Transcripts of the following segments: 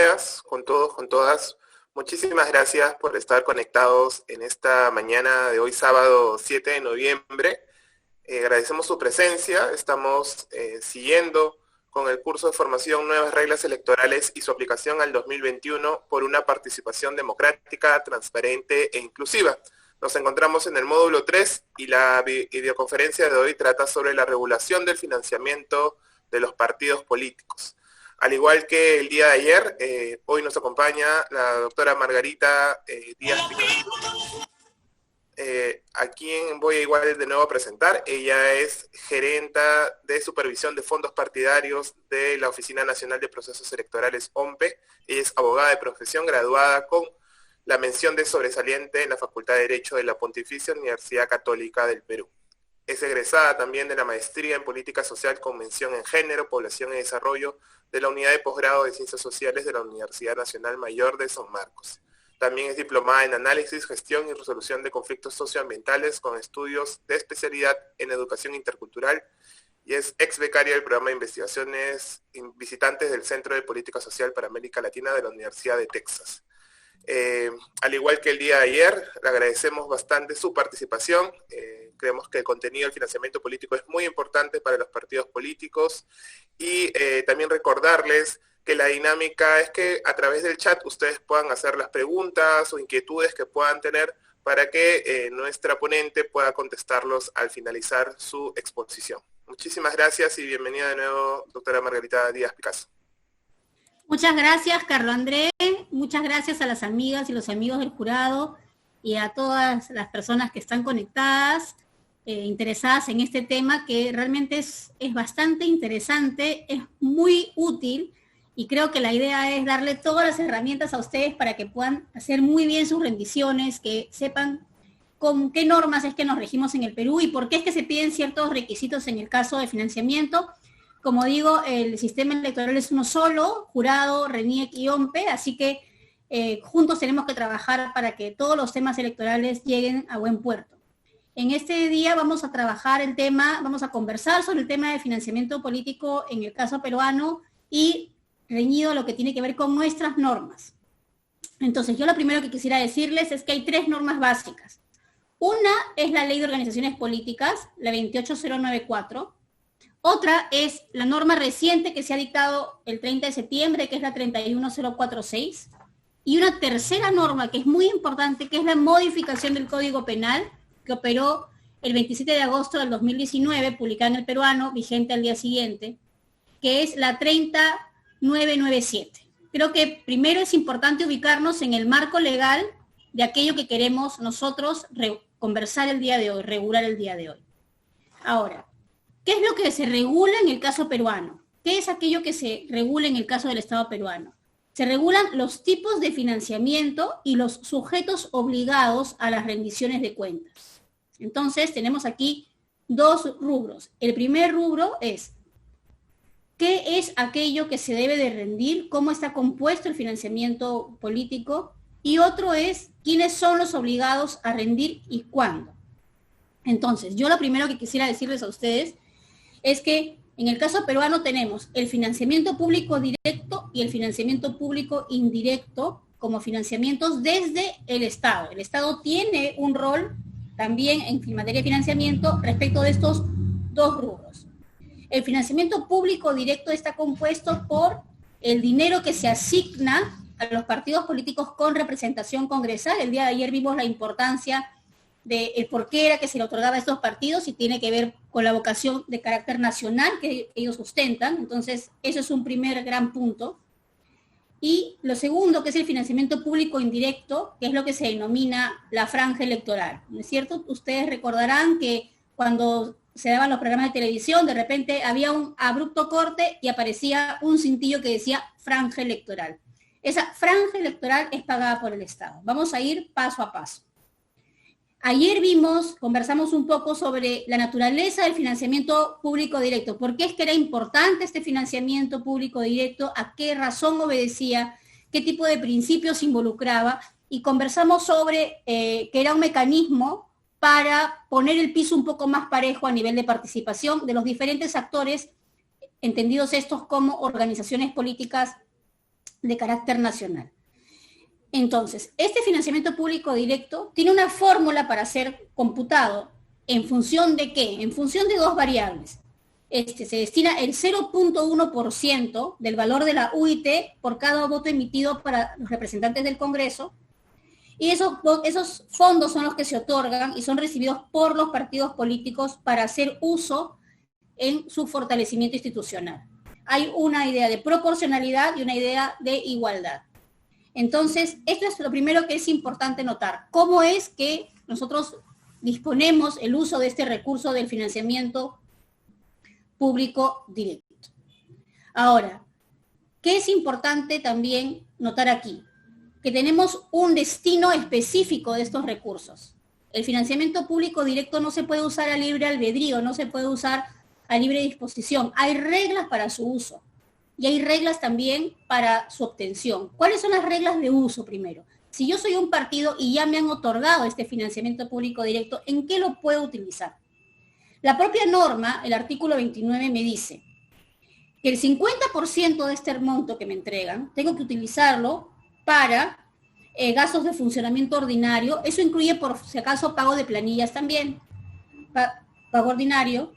días con todos, con todas. Muchísimas gracias por estar conectados en esta mañana de hoy, sábado 7 de noviembre. Agradecemos su presencia. Estamos siguiendo con el curso de formación Nuevas Reglas Electorales y su aplicación al 2021 por una participación democrática, transparente e inclusiva. Nos encontramos en el módulo 3 y la videoconferencia de hoy trata sobre la regulación del financiamiento de los partidos políticos. Al igual que el día de ayer, hoy nos acompaña la doctora Margarita Díaz Picasso, a quien voy igual de nuevo a presentar. Ella es gerenta de supervisión de fondos partidarios de la Oficina Nacional de Procesos Electorales, OMPE. Ella es abogada de profesión, graduada con la mención de sobresaliente en la Facultad de Derecho de la Pontificia Universidad Católica del Perú. Es egresada también de la maestría en Política Social con mención en Género, Población y Desarrollo de la Unidad de Posgrado de Ciencias Sociales de la Universidad Nacional Mayor de San Marcos. También es diplomada en Análisis, Gestión y Resolución de Conflictos Socioambientales con estudios de especialidad en Educación Intercultural y es ex becaria del Programa de Investigaciones Visitantes del Centro de Política Social para América Latina de la Universidad de Texas. Al igual que el día de ayer, le agradecemos bastante su participación. Creemos que el contenido del financiamiento político es muy importante para los partidos políticos y también recordarles que la dinámica es que a través del chat ustedes puedan hacer las preguntas o inquietudes que puedan tener para que nuestra ponente pueda contestarlos al finalizar su exposición. Muchísimas gracias y bienvenida de nuevo, doctora Margarita Díaz Picasso. Muchas gracias, Carlos Andrés. Muchas gracias a las amigas y los amigos del jurado y a todas las personas que están conectadas, interesadas en este tema que realmente es bastante interesante, es muy útil y creo que la idea es darle todas las herramientas a ustedes para que puedan hacer muy bien sus rendiciones, que sepan con qué normas es que nos regimos en el Perú y por qué es que se piden ciertos requisitos en el caso de financiamiento. Como digo, el sistema electoral es uno solo, jurado, RENIEC y OMPE, así que juntos tenemos que trabajar para que todos los temas electorales lleguen a buen puerto. En este día vamos a trabajar el tema, vamos a conversar sobre el tema de financiamiento político en el caso peruano y reñido a lo que tiene que ver con nuestras normas. Entonces, yo lo primero que quisiera decirles es que hay 3 normas básicas. Una es la Ley de Organizaciones Políticas, la 28094. Otra es la norma reciente que se ha dictado el 30 de septiembre, que es la 31046. Y una tercera norma que es muy importante, que es la modificación del Código Penal, que operó el 27 de agosto del 2019, publicada en el Peruano, vigente al día siguiente, que es la 30997. Creo que primero es importante ubicarnos en el marco legal de aquello que queremos nosotros conversar el día de hoy, regular el día de hoy. Ahora, ¿qué es lo que se regula en el caso peruano? ¿Qué es aquello que se regula en el caso del Estado peruano? Se regulan los tipos de financiamiento y los sujetos obligados a las rendiciones de cuentas. Entonces, tenemos aquí 2 rubros. El primer rubro es, ¿qué es aquello que se debe de rendir? ¿Cómo está compuesto el financiamiento político? Y otro es, ¿quiénes son los obligados a rendir y cuándo? Entonces, yo lo primero que quisiera decirles a ustedes es que en el caso peruano tenemos el financiamiento público directo y el financiamiento público indirecto como financiamientos desde el Estado. El Estado tiene un rol también en materia de financiamiento respecto de estos 2 rubros. El financiamiento público directo está compuesto por el dinero que se asigna a los partidos políticos con representación congresal. El día de ayer vimos la importancia de por qué era que se le otorgaba a estos partidos y tiene que ver con la vocación de carácter nacional que ellos sustentan. Entonces, eso es un primer gran punto. Y lo segundo, que es el financiamiento público indirecto, que es lo que se denomina la franja electoral. ¿No es cierto? Ustedes recordarán que cuando se daban los programas de televisión, de repente había un abrupto corte y aparecía un cintillo que decía franja electoral. Esa franja electoral es pagada por el Estado. Vamos a ir paso a paso. Ayer conversamos un poco sobre la naturaleza del financiamiento público directo. ¿Por qué es que era importante este financiamiento público directo? ¿A qué razón obedecía? ¿Qué tipo de principios involucraba? Y conversamos sobre que era un mecanismo para poner el piso un poco más parejo a nivel de participación de los diferentes actores, entendidos estos como organizaciones políticas de carácter nacional. Entonces, este financiamiento público directo tiene una fórmula para ser computado. ¿En función de qué? En función de dos variables. Se destina el 0.1% del valor de la UIT por cada voto emitido para los representantes del Congreso, y esos fondos son los que se otorgan y son recibidos por los partidos políticos para hacer uso en su fortalecimiento institucional. Hay una idea de proporcionalidad y una idea de igualdad. Entonces, esto es lo primero que es importante notar. ¿Cómo es que nosotros disponemos el uso de este recurso del financiamiento público directo? Ahora, ¿qué es importante también notar aquí? Que tenemos un destino específico de estos recursos. El financiamiento público directo no se puede usar a libre albedrío, no se puede usar a libre disposición. Hay reglas para su uso. Y hay reglas también para su obtención. ¿Cuáles son las reglas de uso primero? Si yo soy un partido y ya me han otorgado este financiamiento público directo, ¿en qué lo puedo utilizar? La propia norma, el artículo 29, me dice que el 50% de este monto que me entregan, tengo que utilizarlo para gastos de funcionamiento ordinario. Eso incluye, por si acaso, pago de planillas también, pago ordinario.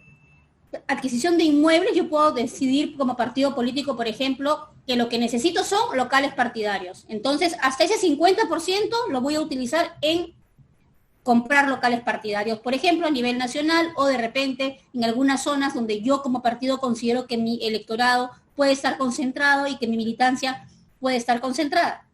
Adquisición de inmuebles, yo puedo decidir como partido político, por ejemplo, que lo que necesito son locales partidarios. Entonces, hasta ese 50% lo voy a utilizar en comprar locales partidarios, por ejemplo, a nivel nacional, o de repente en algunas zonas donde yo como partido considero que mi electorado puede estar concentrado y que mi militancia puede estar concentrada.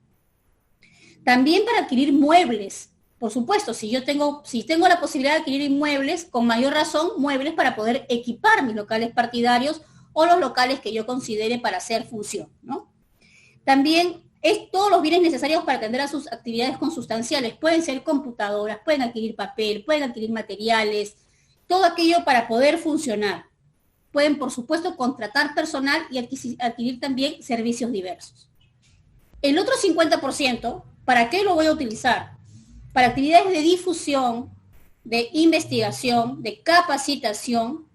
También para adquirir muebles. Por supuesto, si tengo la posibilidad de adquirir inmuebles, con mayor razón, muebles para poder equipar mis locales partidarios o los locales que yo considere para hacer función, ¿no? También es todos los bienes necesarios para atender a sus actividades consustanciales. Pueden ser computadoras, pueden adquirir papel, pueden adquirir materiales, todo aquello para poder funcionar. Pueden, por supuesto, contratar personal y adquirir también servicios diversos. El otro 50%, ¿para qué lo voy a utilizar? Para actividades de difusión, de investigación, de capacitación,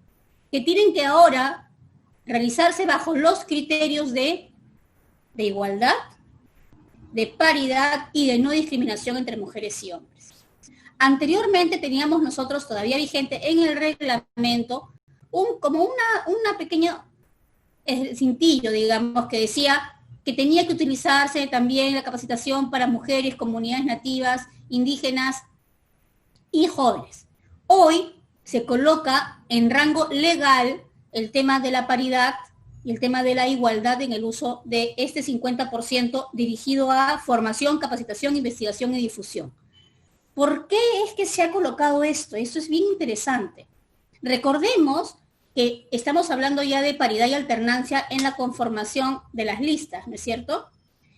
que tienen que ahora realizarse bajo los criterios de igualdad, de paridad y de no discriminación entre mujeres y hombres. Anteriormente teníamos nosotros todavía vigente en el reglamento como una pequeña cintillo, digamos, que decía que tenía que utilizarse también la capacitación para mujeres, comunidades nativas, indígenas y jóvenes. Hoy se coloca en rango legal el tema de la paridad y el tema de la igualdad en el uso de este 50% dirigido a formación, capacitación, investigación y difusión. ¿Por qué es que se ha colocado esto? Esto es bien interesante. Recordemos que estamos hablando ya de paridad y alternancia en la conformación de las listas, ¿no es cierto?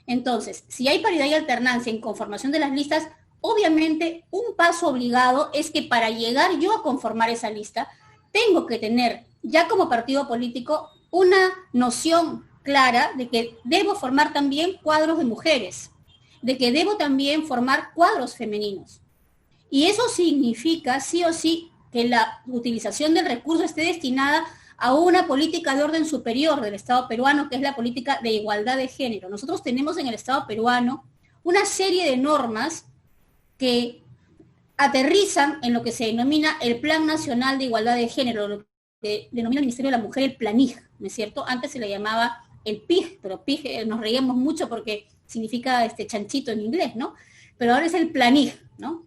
Entonces, si hay paridad y alternancia en conformación de las listas, obviamente un paso obligado es que para llegar yo a conformar esa lista, tengo que tener ya como partido político una noción clara de que debo formar también cuadros de mujeres, de que debo también formar cuadros femeninos. Y eso significa, sí o sí, que la utilización del recurso esté destinada a una política de orden superior del Estado peruano, que es la política de igualdad de género. Nosotros tenemos en el Estado peruano una serie de normas que aterrizan en lo que se denomina el Plan Nacional de Igualdad de Género, lo que denomina el Ministerio de la Mujer el PLANIG, ¿no es cierto? Antes se le llamaba el PIG, pero PIG nos reíamos mucho porque significa chanchito en inglés, ¿no? Pero ahora es el PLANIG, ¿no?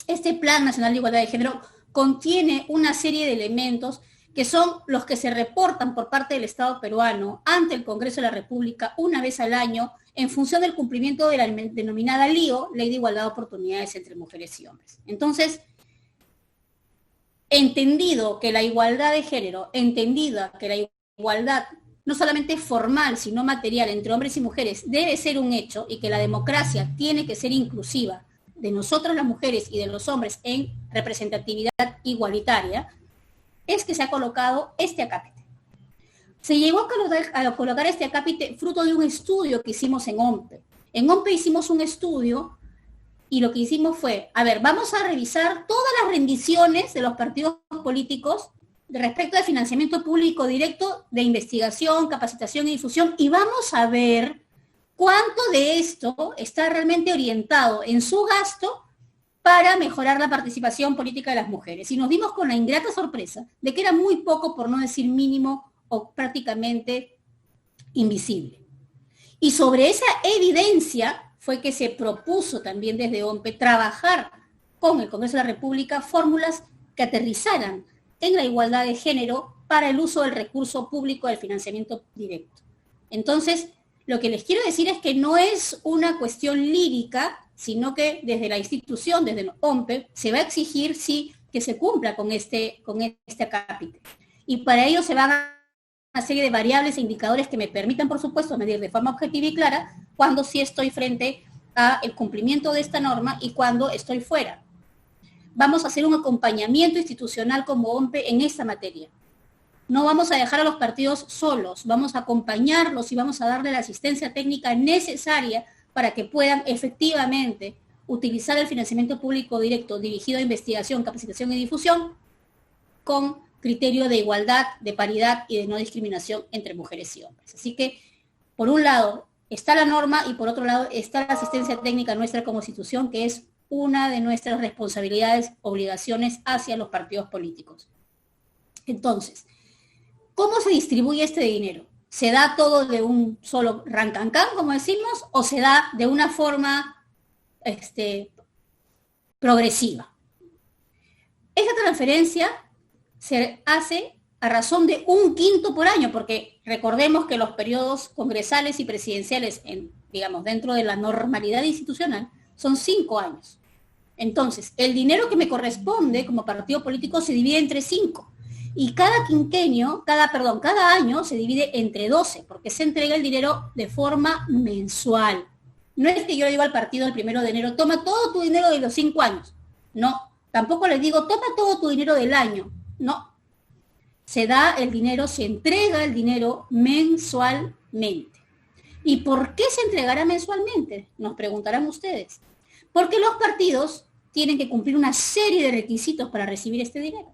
Este Plan Nacional de Igualdad de Género contiene una serie de elementos que son los que se reportan por parte del Estado peruano ante el Congreso de la República una vez al año en función del cumplimiento de la denominada LIO, Ley de Igualdad de Oportunidades entre Mujeres y Hombres. Entonces, entendido que la igualdad de género, entendida que la igualdad no solamente formal, sino material entre hombres y mujeres debe ser un hecho y que la democracia tiene que ser inclusiva de nosotras las mujeres y de los hombres en representatividad igualitaria, es que se ha colocado este acápite. Se llegó a colocar este acápite fruto de un estudio que hicimos en OMPE. En OMPE hicimos un estudio y lo que hicimos fue, a ver, vamos a revisar todas las rendiciones de los partidos políticos respecto al financiamiento público directo de investigación, capacitación y difusión, y vamos a ver ¿cuánto de esto está realmente orientado en su gasto para mejorar la participación política de las mujeres? Y nos dimos con la ingrata sorpresa de que era muy poco, por no decir mínimo, o prácticamente invisible. Y sobre esa evidencia fue que se propuso también desde OMPE trabajar con el Congreso de la República fórmulas que aterrizaran en la igualdad de género para el uso del recurso público del financiamiento directo. Entonces, lo que les quiero decir es que no es una cuestión lírica, sino que desde la institución, desde el OMPE, se va a exigir, sí, que se cumpla con este acápite. Y para ello se van a una serie de variables e indicadores que me permitan, por supuesto, medir de forma objetiva y clara cuando sí estoy frente al cumplimiento de esta norma y cuando estoy fuera. Vamos a hacer un acompañamiento institucional como OMPE en esta materia. No vamos a dejar a los partidos solos, vamos a acompañarlos y vamos a darle la asistencia técnica necesaria para que puedan efectivamente utilizar el financiamiento público directo dirigido a investigación, capacitación y difusión con criterio de igualdad, de paridad y de no discriminación entre mujeres y hombres. Así que, por un lado, está la norma y por otro lado está la asistencia técnica nuestra como institución, que es una de nuestras responsabilidades, obligaciones hacia los partidos políticos. Entonces, ¿cómo se distribuye este dinero? ¿Se da todo de un solo rancancán, como decimos, o se da de una forma progresiva? Esta transferencia se hace a razón de 1/5 por año, porque recordemos que los periodos congresales y presidenciales, digamos, dentro de la normalidad institucional, son 5 años. Entonces, el dinero que me corresponde como partido político se divide entre 5. Y cada quinquenio, cada año se divide entre 12, porque se entrega el dinero de forma mensual. No es que yo le digo al partido el 1 de enero, toma todo tu dinero de los 5 años. No, tampoco le digo, toma todo tu dinero del año. No. Se da el dinero, se entrega el dinero mensualmente. ¿Y por qué se entregará mensualmente? Nos preguntarán ustedes. Porque los partidos tienen que cumplir una serie de requisitos para recibir este dinero.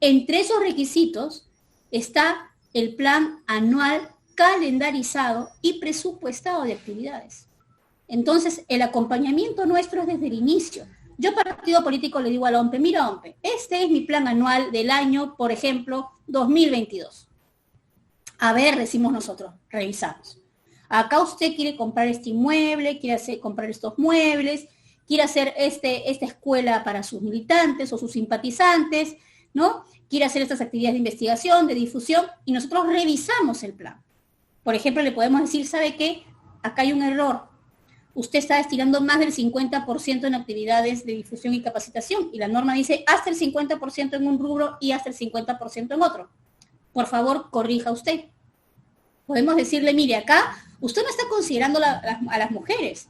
Entre esos requisitos está el plan anual calendarizado y presupuestado de actividades. Entonces, el acompañamiento nuestro es desde el inicio. Yo, partido político, le digo al OMPE, mira, OMPE, este es mi plan anual del año, por ejemplo, 2022. A ver, decimos nosotros, revisamos. Acá usted quiere comprar este inmueble, quiere comprar estos muebles, quiere hacer esta escuela para sus militantes o sus simpatizantes, ¿no? Quiere hacer estas actividades de investigación, de difusión, y nosotros revisamos el plan. Por ejemplo, le podemos decir, ¿sabe qué? Acá hay un error. Usted está destinando más del 50% en actividades de difusión y capacitación, y la norma dice hasta el 50% en un rubro y hasta el 50% en otro. Por favor, corrija usted. Podemos decirle, mire, acá usted no está considerando a las mujeres.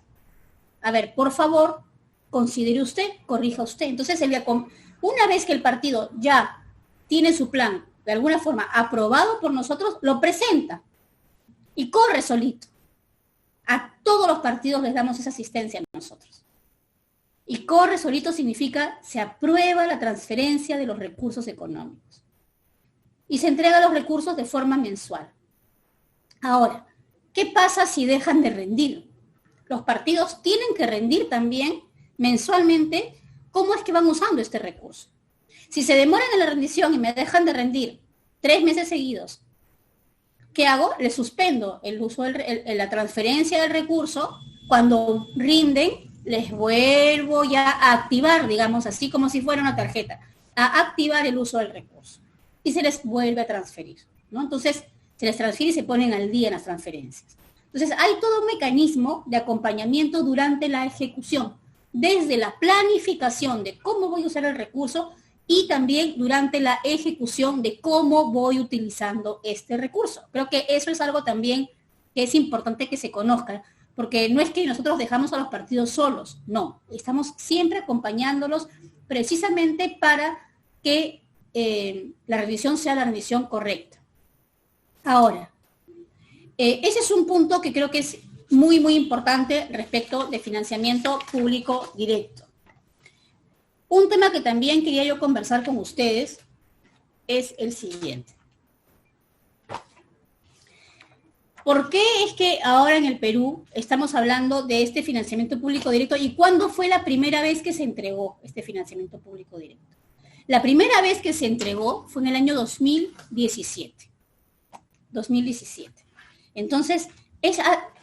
A ver, por favor, considere usted, corrija usted. Entonces, una vez que el partido ya tiene su plan, de alguna forma, aprobado por nosotros, lo presenta y corre solito. A todos los partidos les damos esa asistencia a nosotros. Y corre solito significa se aprueba la transferencia de los recursos económicos. Y se entrega los recursos de forma mensual. Ahora, ¿qué pasa si dejan de rendir? Los partidos tienen que rendir también mensualmente cómo es que van usando este recurso. Si se demoran en la rendición y me dejan de rendir 3 meses seguidos, ¿qué hago? Les suspendo el uso la transferencia del recurso. Cuando rinden, les vuelvo ya a activar, digamos así, como si fuera una tarjeta, a activar el uso del recurso. Y se les vuelve a transferir, ¿no? Entonces, se les transfiere y se ponen al día en las transferencias. Entonces, hay todo un mecanismo de acompañamiento durante la ejecución, desde la planificación de cómo voy a usar el recurso y también durante la ejecución de cómo voy utilizando este recurso. Creo que eso es algo también que es importante que se conozca, porque no es que nosotros dejamos a los partidos solos, no, estamos siempre acompañándolos precisamente para que la rendición sea la rendición correcta. Ahora, ese es un punto que creo que es muy, muy importante respecto de financiamiento público directo. Un tema que también quería yo conversar con ustedes es el siguiente. ¿Por qué es que ahora en el Perú estamos hablando de este financiamiento público directo y cuándo fue la primera vez que se entregó este financiamiento público directo? La primera vez que se entregó fue en el año 2017. 2017. Entonces,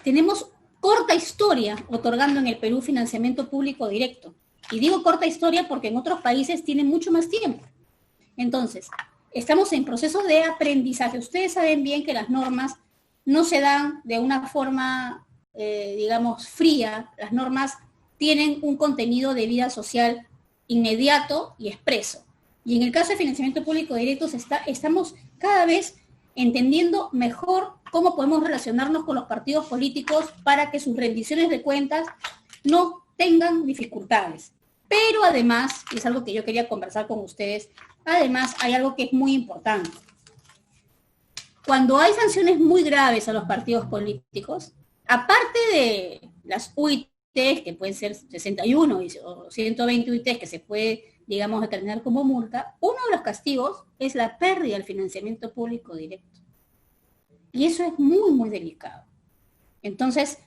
tenemos corta historia otorgando en el Perú financiamiento público directo. Y digo corta historia porque en otros países tienen mucho más tiempo. Entonces, estamos en proceso de aprendizaje. Ustedes saben bien que las normas no se dan de una forma, digamos, fría. Las normas tienen un contenido de vida social inmediato y expreso. Y en el caso de financiamiento público directo estamos cada vez entendiendo mejor cómo podemos relacionarnos con los partidos políticos para que sus rendiciones de cuentas no tengan dificultades. Pero además, y es algo que yo quería conversar con ustedes, además hay algo que es muy importante. Cuando hay sanciones muy graves a los partidos políticos, aparte de las UITs, que pueden ser 61 o 120 UITs que se puede, digamos, determinar como multa, uno de los castigos es la pérdida del financiamiento público directo. Y eso es muy, muy delicado. Entonces,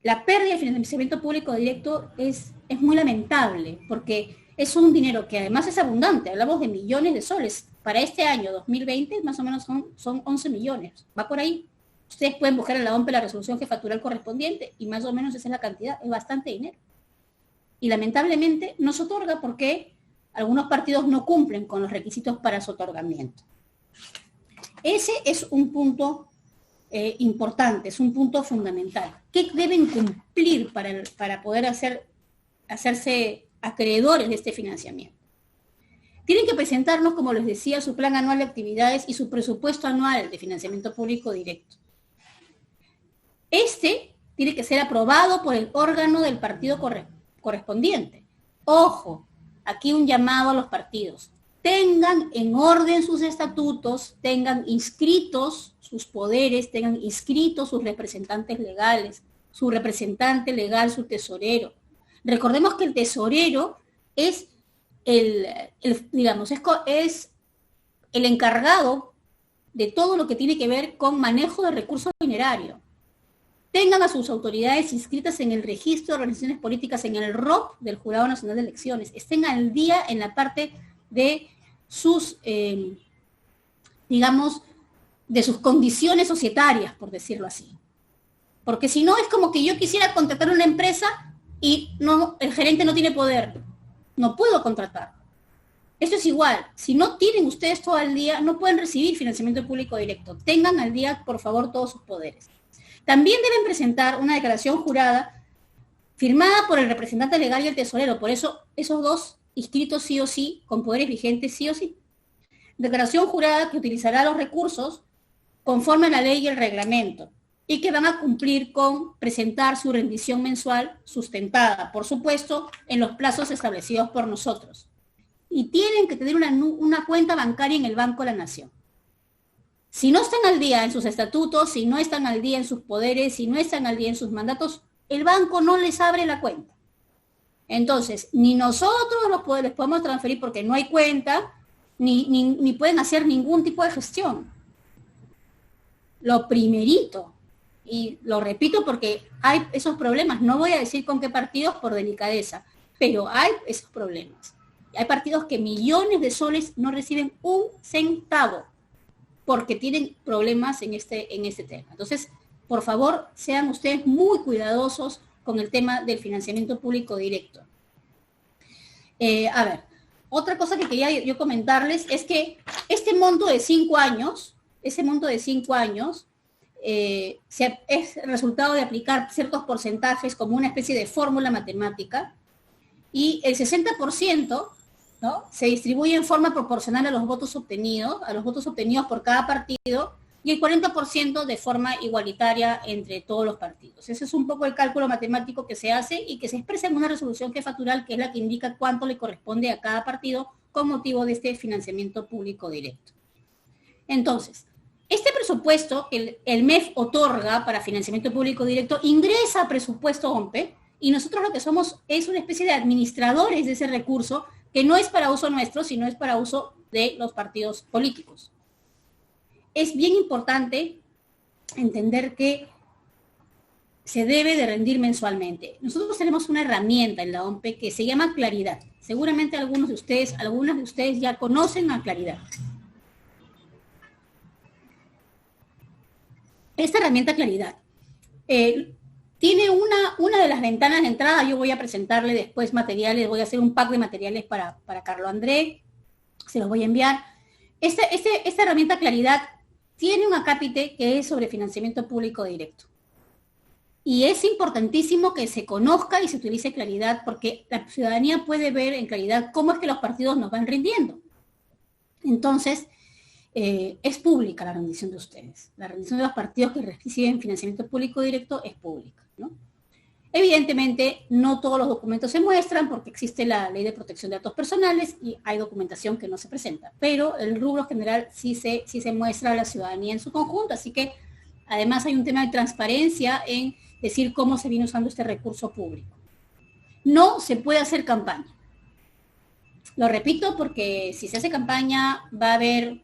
la pérdida del financiamiento público directo es muy lamentable, porque es un dinero que además es abundante, hablamos de millones de soles. Para este año, 2020, más o menos son 11 millones. Va por ahí. Ustedes pueden buscar en la OMPE la resolución jefatural correspondiente y más o menos esa es la cantidad, es bastante dinero. Y lamentablemente no se otorga porque algunos partidos no cumplen con los requisitos para su otorgamiento. Ese es un punto importante, es un punto fundamental. ¿Qué deben cumplir para poder hacerse acreedores de este financiamiento? Tienen que presentarnos, como les decía, su plan anual de actividades y su presupuesto anual de financiamiento público directo. Este tiene que ser aprobado por el órgano del partido correspondiente. Ojo, aquí un llamado a los partidos. Tengan en orden sus estatutos, tengan inscritos sus poderes, tengan inscritos sus representantes legales, su representante legal, su tesorero. Recordemos que el tesorero es es el encargado de todo lo que tiene que ver con manejo de recursos dinerarios. Tengan a sus autoridades inscritas en el registro de organizaciones políticas, en el ROP del Jurado Nacional de Elecciones. Estén al día en la parte de sus, de sus condiciones societarias, por decirlo así. Porque si no, es como que yo quisiera contratar una empresa y el gerente no tiene poder. No puedo contratar. Esto es igual. Si no tienen ustedes todo al día, no pueden recibir financiamiento público directo. Tengan al día, por favor, todos sus poderes. También deben presentar una declaración jurada firmada por el representante legal y el tesorero. Por eso, esos dos inscritos sí o sí, con poderes vigentes sí o sí. Declaración jurada que utilizará los recursos conforme a la ley y el reglamento y que van a cumplir con presentar su rendición mensual sustentada, por supuesto, en los plazos establecidos por nosotros. Y tienen que tener una cuenta bancaria en el Banco de la Nación. Si no están al día en sus estatutos, si no están al día en sus poderes, si no están al día en sus mandatos, el banco no les abre la cuenta. Entonces, ni nosotros les podemos transferir porque no hay cuenta, ni pueden hacer ningún tipo de gestión. Lo primerito, y lo repito porque hay esos problemas, no voy a decir con qué partidos por delicadeza, pero hay esos problemas. Hay partidos que millones de soles no reciben un centavo porque tienen problemas en este tema. Entonces, por favor, sean ustedes muy cuidadosos con el tema del financiamiento público directo. Otra cosa que quería yo comentarles es que este monto de 5 años, es el resultado de aplicar ciertos porcentajes como una especie de fórmula matemática y el 60%, ¿no?, se distribuye en forma proporcional a los votos obtenidos por cada partido y el 40% de forma igualitaria entre todos los partidos. Ese es un poco el cálculo matemático que se hace y que se expresa en una resolución jefatural que es la que indica cuánto le corresponde a cada partido con motivo de este financiamiento público directo. Entonces, este presupuesto que el MEF otorga para financiamiento público directo ingresa a presupuesto OMPE y nosotros lo que somos es una especie de administradores de ese recurso que no es para uso nuestro, sino es para uso de los partidos políticos. Es bien importante entender que se debe de rendir mensualmente. Nosotros tenemos una herramienta en la OMPE que se llama Claridad. Seguramente algunos de ustedes ya conocen a Claridad. Esta herramienta Claridad tiene una de las ventanas de entrada. Yo voy a presentarle después materiales, voy a hacer un pack de materiales para Carlo André, se los voy a enviar. Esta herramienta Claridad tiene un acápite que es sobre financiamiento público directo. Y es importantísimo que se conozca y se utilice Claridad, porque la ciudadanía puede ver en Claridad cómo es que los partidos nos van rindiendo. Entonces, es pública la rendición de ustedes. La rendición de los partidos que reciben financiamiento público directo es pública, ¿no? Evidentemente, no todos los documentos se muestran porque existe la Ley de Protección de Datos Personales y hay documentación que no se presenta, pero el rubro general sí se muestra a la ciudadanía en su conjunto, así que además hay un tema de transparencia en decir cómo se viene usando este recurso público. No se puede hacer campaña. Lo repito porque si se hace campaña va a haber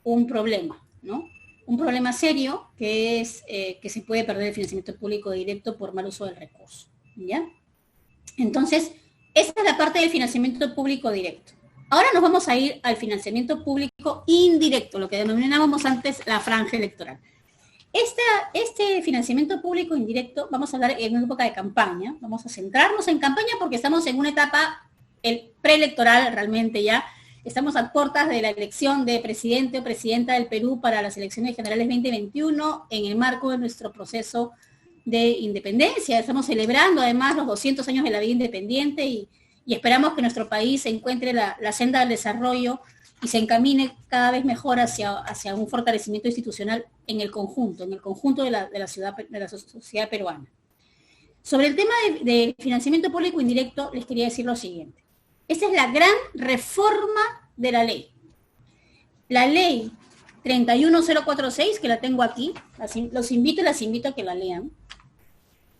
un problema, ¿no? Un problema serio que es que se puede perder el financiamiento público directo por mal uso del recurso, ¿ya? Entonces, esta es la parte del financiamiento público directo. Ahora nos vamos a ir al financiamiento público indirecto, lo que denominábamos antes la franja electoral. Este financiamiento público indirecto, vamos a hablar en una época de campaña, vamos a centrarnos en campaña porque estamos en una etapa preelectoral realmente ya. Estamos a puertas de la elección de presidente o presidenta del Perú para las elecciones generales 2021 en el marco de nuestro proceso de independencia. Estamos celebrando además los 200 años de la vida independiente y esperamos que nuestro país se encuentre la senda del desarrollo y se encamine cada vez mejor hacia un fortalecimiento institucional en el conjunto de la sociedad peruana. Sobre el tema de financiamiento público indirecto, les quería decir lo siguiente. Esta es la gran reforma de la ley. La ley 31046, que la tengo aquí, las invito a que la lean,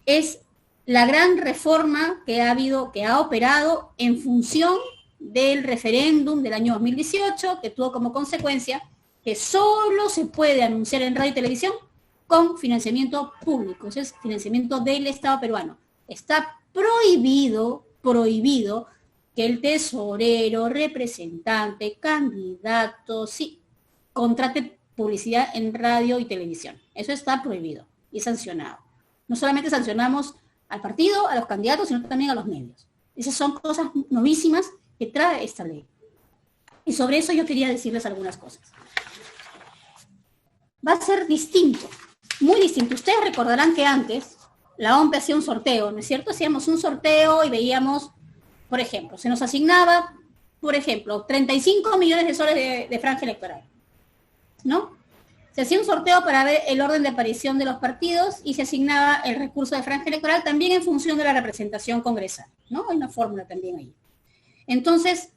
es la gran reforma que ha operado en función del referéndum del año 2018, que tuvo como consecuencia que solo se puede anunciar en radio y televisión con financiamiento público, ese es financiamiento del Estado peruano. Está prohibido que el tesorero, representante, candidato, sí, contrate publicidad en radio y televisión. Eso está prohibido y sancionado. No solamente sancionamos al partido, a los candidatos, sino también a los medios. Esas son cosas novísimas que trae esta ley. Y sobre eso yo quería decirles algunas cosas. Va a ser distinto, muy distinto. Ustedes recordarán que antes la OMPE hacía un sorteo, ¿no es cierto? Hacíamos un sorteo y veíamos, por ejemplo, se nos asignaba, por ejemplo, 35 millones de soles de franja electoral, ¿no? Se hacía un sorteo para ver el orden de aparición de los partidos y se asignaba el recurso de franja electoral también en función de la representación congresal, ¿no? Hay una fórmula también ahí. Entonces,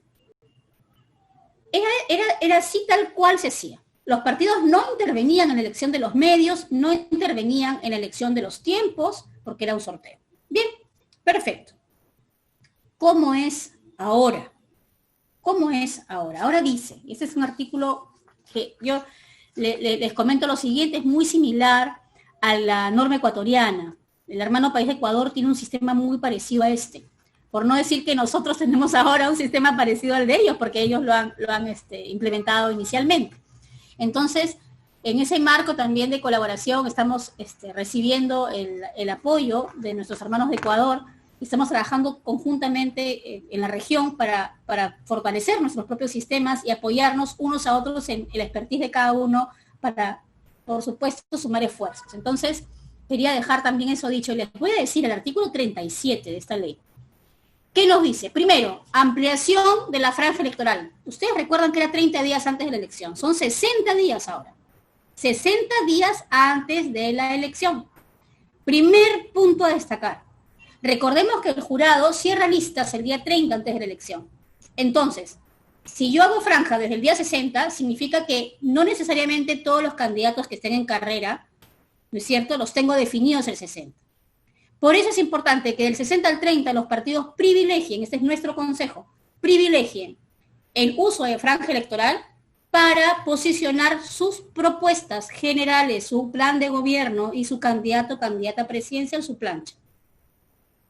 era así tal cual se hacía. Los partidos no intervenían en la elección de los medios, no intervenían en la elección de los tiempos, porque era un sorteo. Bien, perfecto. ¿Cómo es ahora? ¿Cómo es ahora? Ahora dice, este es un artículo que yo les comento lo siguiente, es muy similar a la norma ecuatoriana. El hermano país de Ecuador tiene un sistema muy parecido a este. Por no decir que nosotros tenemos ahora un sistema parecido al de ellos, porque ellos lo han implementado inicialmente. Entonces, en ese marco también de colaboración estamos recibiendo el apoyo de nuestros hermanos de Ecuador y estamos trabajando conjuntamente en la región para fortalecer nuestros propios sistemas y apoyarnos unos a otros en el expertise de cada uno para, por supuesto, sumar esfuerzos. Entonces, quería dejar también eso dicho. Les voy a decir el artículo 37 de esta ley. ¿Qué nos dice? Primero, ampliación de la franja electoral. Ustedes recuerdan que era 30 días antes de la elección. Son 60 días ahora. 60 días antes de la elección. Primer punto a destacar. Recordemos que el jurado cierra listas el día 30 antes de la elección. Entonces, si yo hago franja desde el día 60, significa que no necesariamente todos los candidatos que estén en carrera, ¿no es cierto?, los tengo definidos el 60. Por eso es importante que del 60 al 30 los partidos privilegien, este es nuestro consejo, privilegien el uso de franja electoral para posicionar sus propuestas generales, su plan de gobierno y su candidato o candidata presidencial, su plancha.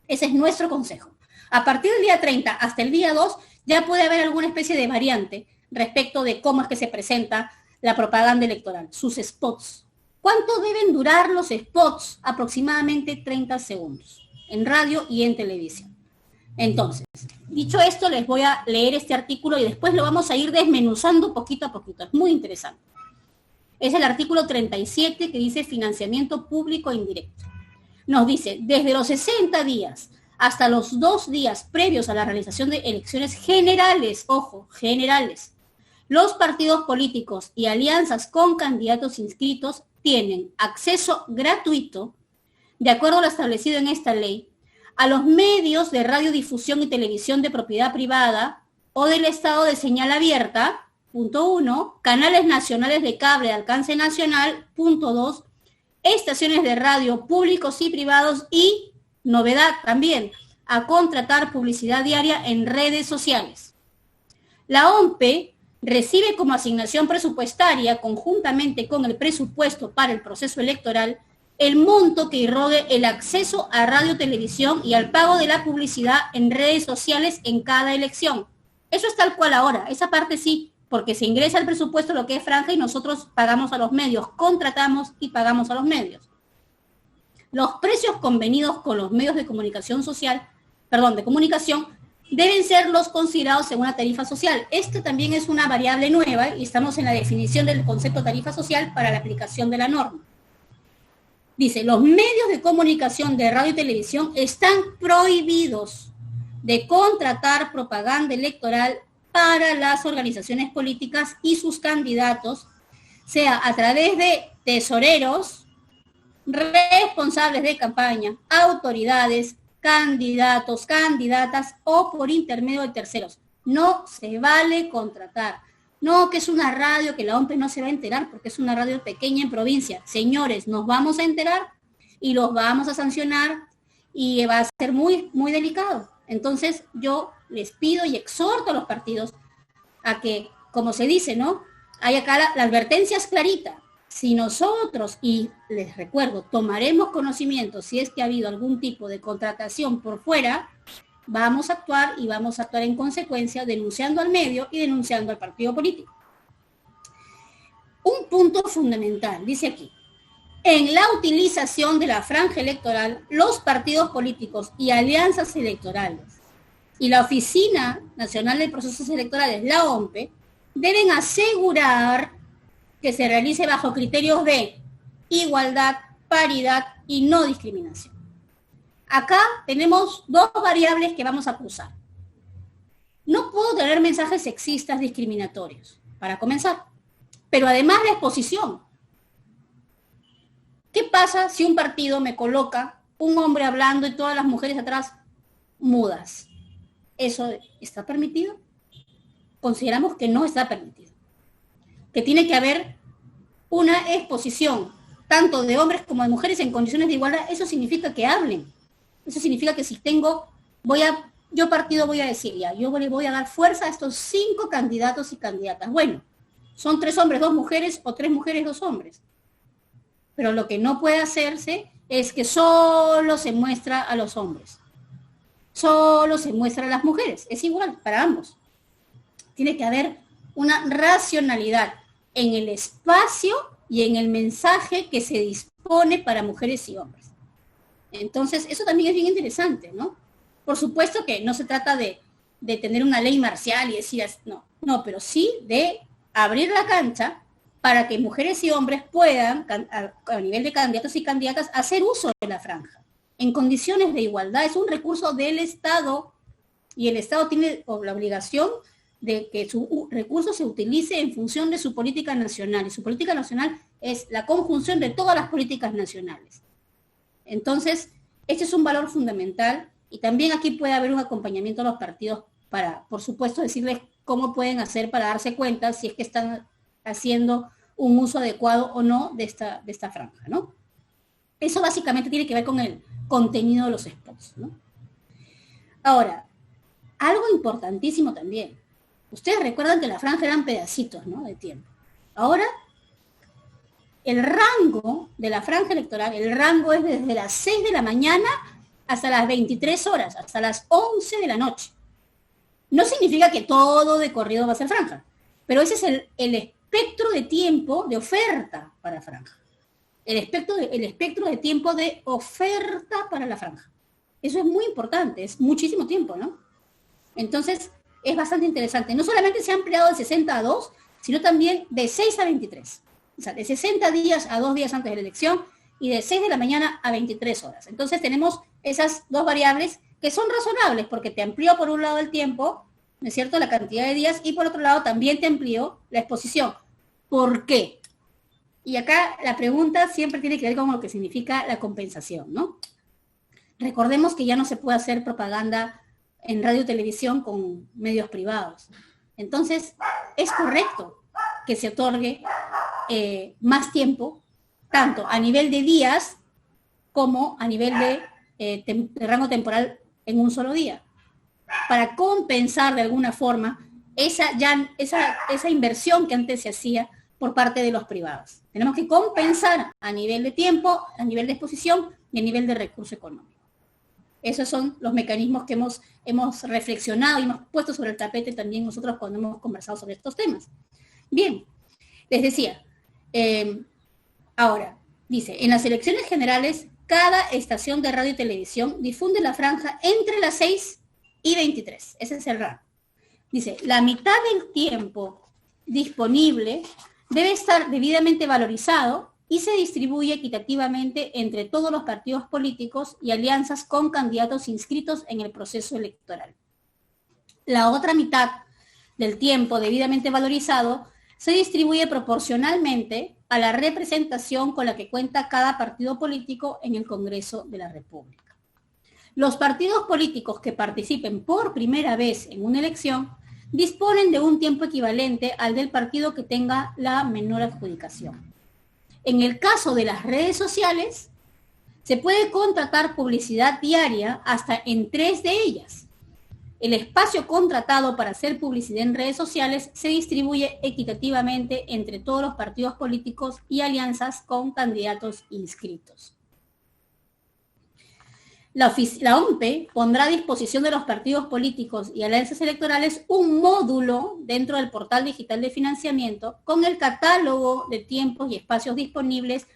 Ese es nuestro consejo. A partir del día 30 hasta el día 2 ya puede haber alguna especie de variante respecto de cómo es que se presenta la propaganda electoral, sus spots. ¿Cuánto deben durar los spots? Aproximadamente 30 segundos, en radio y en televisión. Entonces, dicho esto, les voy a leer este artículo y después lo vamos a ir desmenuzando poquito a poquito. Es muy interesante. Es el artículo 37 que dice financiamiento público indirecto. Nos dice, desde los 60 días hasta los 2 días previos a la realización de elecciones generales, ojo, generales, los partidos políticos y alianzas con candidatos inscritos tienen acceso gratuito, de acuerdo a lo establecido en esta ley, a los medios de radiodifusión y televisión de propiedad privada o del estado de señal abierta, punto 1, canales nacionales de cable de alcance nacional, punto 2, estaciones de radio públicos y privados y, novedad también, a contratar publicidad diaria en redes sociales. La OMPE recibe como asignación presupuestaria, conjuntamente con el presupuesto para el proceso electoral, el monto que irrogue el acceso a radio, televisión y al pago de la publicidad en redes sociales en cada elección. Eso es tal cual ahora, esa parte sí, porque se ingresa al presupuesto lo que es franja y nosotros pagamos a los medios, contratamos y pagamos a los medios. Los precios convenidos con los medios de comunicación de comunicación, deben ser los considerados en una tarifa social. Esta también es una variable nueva y estamos en la definición del concepto tarifa social para la aplicación de la norma. Dice, los medios de comunicación de radio y televisión están prohibidos de contratar propaganda electoral para las organizaciones políticas y sus candidatos, sea a través de tesoreros, responsables de campaña, autoridades, candidatos, candidatas o por intermedio de terceros. No se vale contratar. No, que es una radio que la OMPE no se va a enterar porque es una radio pequeña en provincia. Señores, nos vamos a enterar y los vamos a sancionar y va a ser muy, muy delicado. Entonces yo les pido y exhorto a los partidos a que, como se dice, ¿no? Hay acá la advertencia es clarita. Si nosotros, y les recuerdo, tomaremos conocimiento si es que ha habido algún tipo de contratación por fuera, vamos a actuar y vamos a actuar en consecuencia denunciando al medio y denunciando al partido político. Un punto fundamental, dice aquí, en la utilización de la franja electoral, los partidos políticos y alianzas electorales y la Oficina Nacional de Procesos Electorales, la OMPE, deben asegurar que se realice bajo criterios de igualdad, paridad y no discriminación. Acá tenemos 2 variables que vamos a cruzar. No puedo tener mensajes sexistas discriminatorios, para comenzar, pero además la exposición. ¿Qué pasa si un partido me coloca un hombre hablando y todas las mujeres atrás mudas? ¿Eso está permitido? Consideramos que no está permitido. Que tiene que haber una exposición, tanto de hombres como de mujeres en condiciones de igualdad. Eso significa que hablen. Eso significa que si yo partido voy a decir, ya, yo le voy a dar fuerza a estos 5 candidatos y candidatas. Bueno, son 3 hombres, 2 mujeres, o 3 mujeres, 2 hombres. Pero lo que no puede hacerse es que solo se muestra a los hombres. Solo se muestra a las mujeres. Es igual para ambos. Tiene que haber una racionalidad en el espacio y en el mensaje que se dispone para mujeres y hombres. Entonces, eso también es bien interesante, ¿no? Por supuesto que no se trata de tener una ley marcial y decir, no, pero sí de abrir la cancha para que mujeres y hombres puedan, a nivel de candidatos y candidatas, hacer uso de la franja, en condiciones de igualdad. Es un recurso del Estado y el Estado tiene la obligación de que su recurso se utilice en función de su política nacional, y su política nacional es la conjunción de todas las políticas nacionales. Entonces, este es un valor fundamental y también aquí puede haber un acompañamiento a los partidos para, por supuesto, decirles cómo pueden hacer para darse cuenta si es que están haciendo un uso adecuado o no de esta franja, ¿no? Eso básicamente tiene que ver con el contenido de los spots, ¿no? Ahora, algo importantísimo también. Ustedes recuerdan que la franja eran pedacitos, ¿no?, de tiempo. Ahora, el rango de la franja electoral, el rango es desde las 6 de la mañana hasta las 23 horas, hasta las 11 de la noche. No significa que todo de corrido va a ser franja, pero ese es el espectro de tiempo de oferta para franja. El espectro de tiempo de oferta para la franja. Eso es muy importante, es muchísimo tiempo, ¿no? Entonces, es bastante interesante. No solamente se ha ampliado de 60 a 2, sino también de 6 a 23. O sea, de 60 días a 2 días antes de la elección y de 6 de la mañana a 23 horas. Entonces tenemos esas dos variables que son razonables porque te amplió por un lado el tiempo, ¿no es cierto?, la cantidad de días, y por otro lado también te amplió la exposición. ¿Por qué? Y acá la pregunta siempre tiene que ver con lo que significa la compensación, ¿no? Recordemos que ya no se puede hacer propaganda en radio y televisión con medios privados. Entonces, es correcto que se otorgue más tiempo, tanto a nivel de días como a nivel de rango temporal en un solo día, para compensar de alguna forma esa inversión que antes se hacía por parte de los privados. Tenemos que compensar a nivel de tiempo, a nivel de exposición y a nivel de recurso económico. Esos son los mecanismos que hemos reflexionado y hemos puesto sobre el tapete también nosotros cuando hemos conversado sobre estos temas. Bien, les decía, ahora, dice, en las elecciones generales, cada estación de radio y televisión difunde la franja entre las 6 y 23. Ese es el rango. Dice, la mitad del tiempo disponible debe estar debidamente valorizado y se distribuye equitativamente entre todos los partidos políticos y alianzas con candidatos inscritos en el proceso electoral. La otra mitad del tiempo debidamente valorizado se distribuye proporcionalmente a la representación con la que cuenta cada partido político en el Congreso de la República. Los partidos políticos que participen por primera vez en una elección disponen de un tiempo equivalente al del partido que tenga la menor adjudicación. En el caso de las redes sociales, se puede contratar publicidad diaria hasta en 3 de ellas. El espacio contratado para hacer publicidad en redes sociales se distribuye equitativamente entre todos los partidos políticos y alianzas con candidatos inscritos. La OMPE pondrá a disposición de los partidos políticos y alianzas electorales un módulo dentro del portal digital de financiamiento con el catálogo de tiempos y espacios disponibles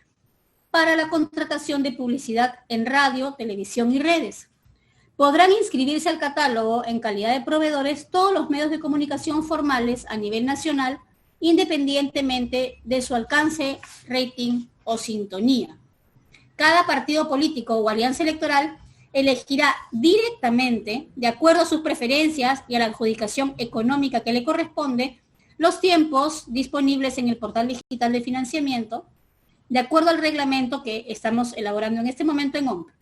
para la contratación de publicidad en radio, televisión y redes. Podrán inscribirse al catálogo en calidad de proveedores todos los medios de comunicación formales a nivel nacional, independientemente de su alcance, rating o sintonía. Cada partido político o alianza electoral elegirá directamente, de acuerdo a sus preferencias y a la adjudicación económica que le corresponde, los tiempos disponibles en el portal digital de financiamiento, de acuerdo al reglamento que estamos elaborando en este momento en OMPE.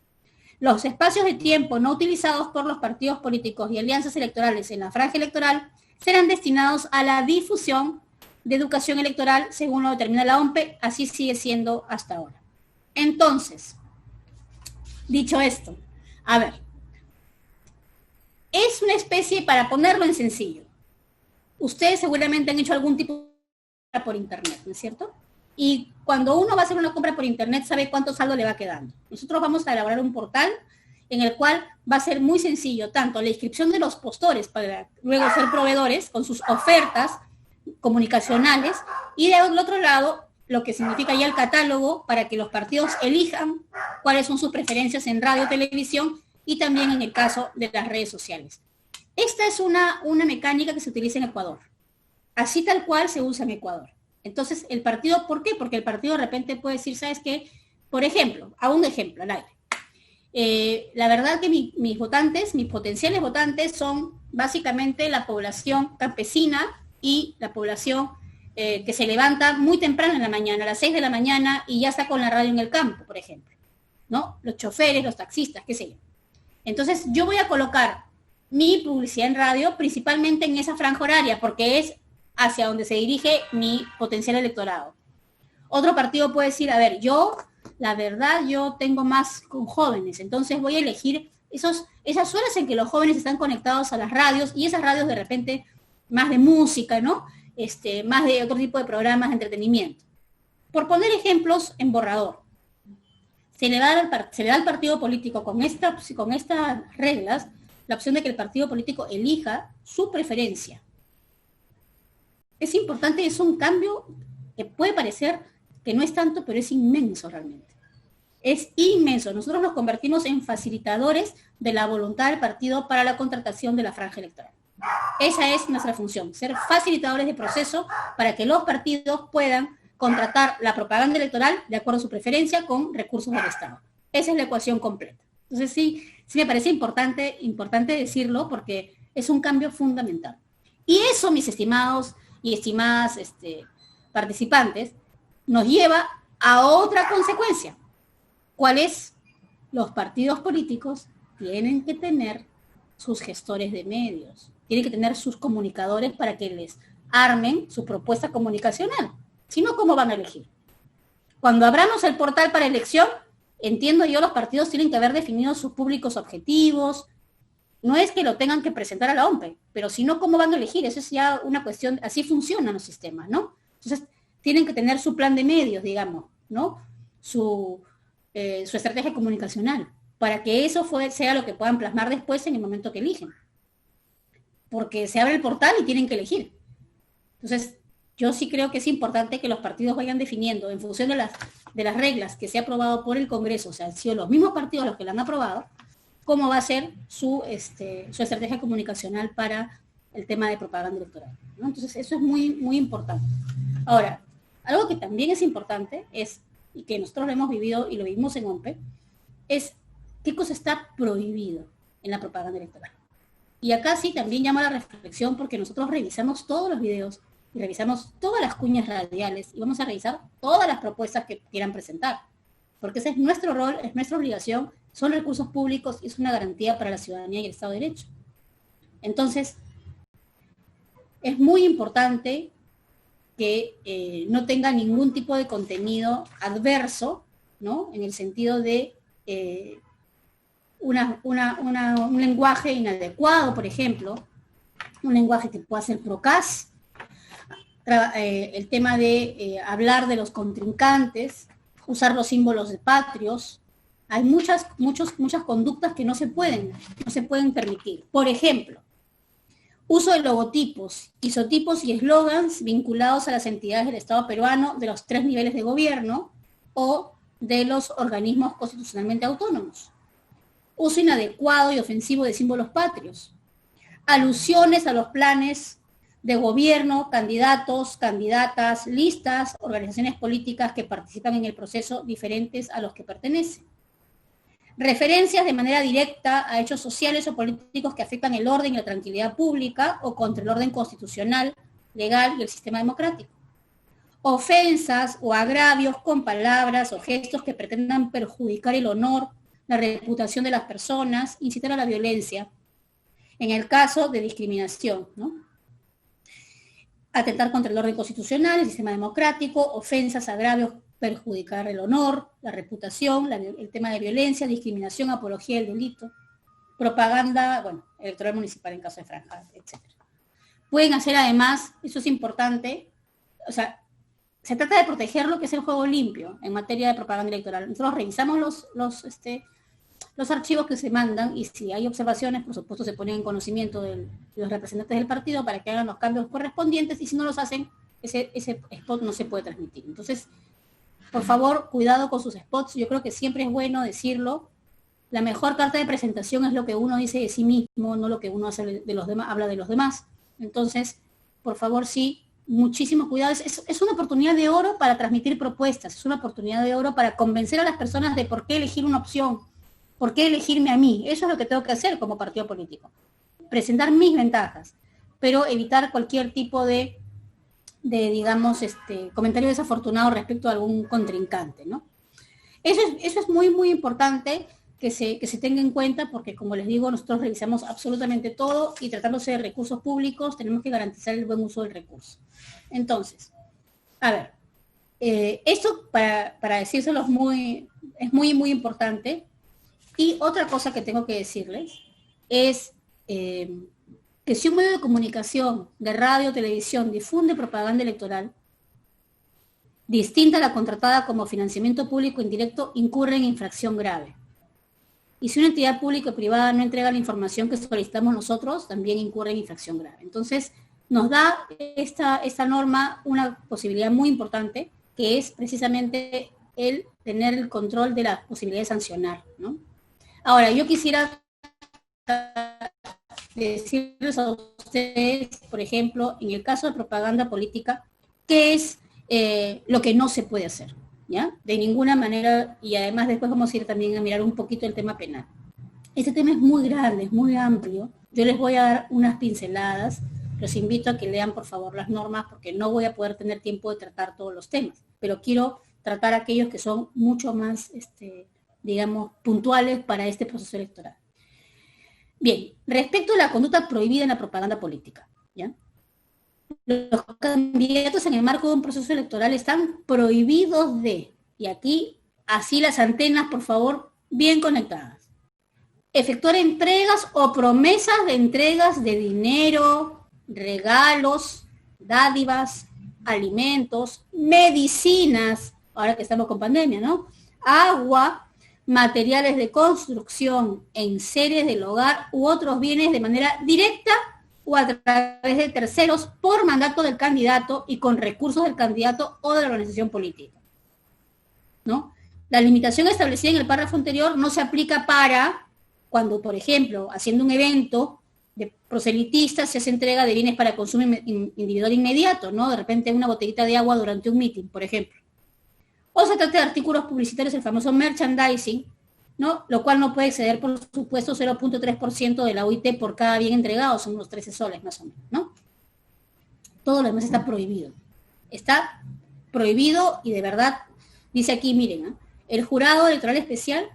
Los espacios de tiempo no utilizados por los partidos políticos y alianzas electorales en la franja electoral serán destinados a la difusión de educación electoral según lo determina la OMPE, así sigue siendo hasta ahora. Entonces, dicho esto, a ver, es una especie, para ponerlo en sencillo, ustedes seguramente han hecho algún tipo de compra por internet, ¿no es cierto? Y cuando uno va a hacer una compra por internet sabe cuánto saldo le va quedando. Nosotros vamos a elaborar un portal en el cual va a ser muy sencillo, tanto la inscripción de los postores para luego ser proveedores con sus ofertas comunicacionales y del otro lado lo que significa ya el catálogo para que los partidos elijan cuáles son sus preferencias en radio, televisión y también en el caso de las redes sociales. Esta es una mecánica que se utiliza en Ecuador. Así tal cual se usa en Ecuador. Entonces, el partido, ¿por qué? Porque el partido de repente puede decir, ¿sabes qué? Por ejemplo, hago un ejemplo al aire. La verdad que mis votantes, mis potenciales votantes son básicamente la población campesina y la población que se levanta muy temprano en la mañana, a las 6 de la mañana, y ya está con la radio en el campo, por ejemplo, ¿no? Los choferes, los taxistas, qué sé yo. Entonces, yo voy a colocar mi publicidad en radio principalmente en esa franja horaria, porque es hacia donde se dirige mi potencial electorado. Otro partido puede decir, a ver, la verdad, yo tengo más con jóvenes, entonces voy a elegir esas horas en que los jóvenes están conectados a las radios, y esas radios de repente más de música, ¿no? Más de otro tipo de programas de entretenimiento. Por poner ejemplos en borrador, se le da al partido político con estas reglas la opción de que el partido político elija su preferencia. Es importante, es un cambio que puede parecer que no es tanto, pero es inmenso realmente. Es inmenso. Nosotros nos convertimos en facilitadores de la voluntad del partido para la contratación de la franja electoral. Esa es nuestra función, ser facilitadores de proceso para que los partidos puedan contratar la propaganda electoral de acuerdo a su preferencia con recursos del Estado. Esa es la ecuación completa. Entonces sí me parece importante decirlo porque es un cambio fundamental. Y eso, mis estimados y estimadas participantes, nos lleva a otra consecuencia. ¿Cuál es? Los partidos políticos tienen que tener sus gestores de medios, tienen que tener sus comunicadores para que les armen su propuesta comunicacional. Si no, ¿cómo van a elegir? Cuando abramos el portal para elección, entiendo yo, los partidos tienen que haber definido sus públicos objetivos. No es que lo tengan que presentar a la OMPE, pero si no, ¿cómo van a elegir? Eso es ya una cuestión, así funcionan los sistemas, ¿no? Entonces, tienen que tener su plan de medios, digamos, ¿no? Su estrategia comunicacional, para que eso sea lo que puedan plasmar después en el momento que eligen. Porque se abre el portal y tienen que elegir. Entonces, yo sí creo que es importante que los partidos vayan definiendo, en función de las reglas que se ha aprobado por el Congreso, o sea, han sido los mismos partidos los que la han aprobado, cómo va a ser su estrategia comunicacional para el tema de propaganda electoral, ¿no? Entonces, eso es muy, muy importante. Ahora, algo que también es importante es, y que nosotros lo hemos vivido y lo vivimos en OMPE, es qué cosa está prohibido en la propaganda electoral. Y acá sí también llama la reflexión porque nosotros revisamos todos los videos y revisamos todas las cuñas radiales y vamos a revisar todas las propuestas que quieran presentar. Porque ese es nuestro rol, es nuestra obligación, son recursos públicos y es una garantía para la ciudadanía y el Estado de Derecho. Entonces, es muy importante que no tenga ningún tipo de contenido adverso, ¿no? En el sentido de un lenguaje inadecuado, por ejemplo, un lenguaje que pueda ser procas, el tema de hablar de los contrincantes, usar los símbolos patrios. Hay muchas conductas que no se pueden permitir. Por ejemplo, uso de logotipos, isotipos y eslogans vinculados a las entidades del Estado peruano de los 3 niveles de gobierno o de los organismos constitucionalmente autónomos. Uso inadecuado y ofensivo de símbolos patrios. Alusiones a los planes de gobierno, candidatos, candidatas, listas, organizaciones políticas que participan en el proceso diferentes a los que pertenecen. Referencias de manera directa a hechos sociales o políticos que afectan el orden y la tranquilidad pública o contra el orden constitucional, legal y el sistema democrático. Ofensas o agravios con palabras o gestos que pretendan perjudicar el honor, la reputación de las personas, incitar a la violencia, en el caso de discriminación, ¿no? Atentar contra el orden constitucional, el sistema democrático, ofensas, agravios, perjudicar el honor, la reputación, el tema de violencia, discriminación, apología del delito, propaganda, electoral municipal en caso de franja, etc. Pueden hacer además, eso es importante, o sea, se trata de proteger lo que es el juego limpio en materia de propaganda electoral. Nosotros revisamos los archivos que se mandan y si hay observaciones, por supuesto, se ponen en conocimiento de los representantes del partido para que hagan los cambios correspondientes y si no los hacen, ese spot no se puede transmitir. Entonces, por favor, cuidado con sus spots. Yo creo que siempre es bueno decirlo. La mejor carta de presentación es lo que uno dice de sí mismo, no lo que uno hace de los demás, habla de los demás. Entonces, por favor, sí, muchísimo cuidado. Es una oportunidad de oro para transmitir propuestas, es una oportunidad de oro para convencer a las personas de por qué elegir una opción, por qué elegirme a mí. Eso es lo que tengo que hacer como partido político. Presentar mis ventajas, pero evitar cualquier tipo de digamos, comentario desafortunado respecto a algún contrincante, ¿no? Eso es muy, muy importante que se tenga en cuenta porque, como les digo, nosotros revisamos absolutamente todo y tratándose de recursos públicos tenemos que garantizar el buen uso del recurso. Entonces, a ver, esto para decírselos es muy, muy importante. Y otra cosa que tengo que decirles es, ¿qué que si un medio de comunicación, de radio o televisión, difunde propaganda electoral, distinta a la contratada como financiamiento público indirecto, incurre en infracción grave. Y si una entidad pública o privada no entrega la información que solicitamos nosotros, también incurre en infracción grave. Entonces, nos da esta norma una posibilidad muy importante, que es precisamente el tener el control de la posibilidad de sancionar, ¿no? Ahora, yo quisiera decirles a ustedes, por ejemplo, en el caso de propaganda política, qué es lo que no se puede hacer, ¿ya? De ninguna manera, y además después vamos a ir también a mirar un poquito el tema penal. Este tema es muy grande, es muy amplio. Yo les voy a dar unas pinceladas. Los invito a que lean, por favor, las normas, porque no voy a poder tener tiempo de tratar todos los temas, pero quiero tratar aquellos que son mucho más, digamos, puntuales para este proceso electoral. Bien, respecto a la conducta prohibida en la propaganda política, ¿ya? Los candidatos en el marco de un proceso electoral están prohibidos de, y aquí, así las antenas, por favor, bien conectadas, efectuar entregas o promesas de entregas de dinero, regalos, dádivas, alimentos, medicinas, ahora que estamos con pandemia, ¿no? Agua, materiales de construcción, enseres del hogar u otros bienes de manera directa o a través de terceros por mandato del candidato y con recursos del candidato o de la organización política, ¿no? La limitación establecida en el párrafo anterior no se aplica para cuando, por ejemplo, haciendo un evento de proselitistas se hace entrega de bienes para consumo individual inmediato, ¿no? De repente una botellita de agua durante un meeting, por ejemplo. O se trata de artículos publicitarios, el famoso merchandising, ¿no? Lo cual no puede exceder, por supuesto, 0.3% de la OIT por cada bien entregado, son unos 13 soles más o menos, ¿no? Todo lo demás está prohibido. Está prohibido y de verdad, dice aquí, miren, ¿eh? El jurado electoral especial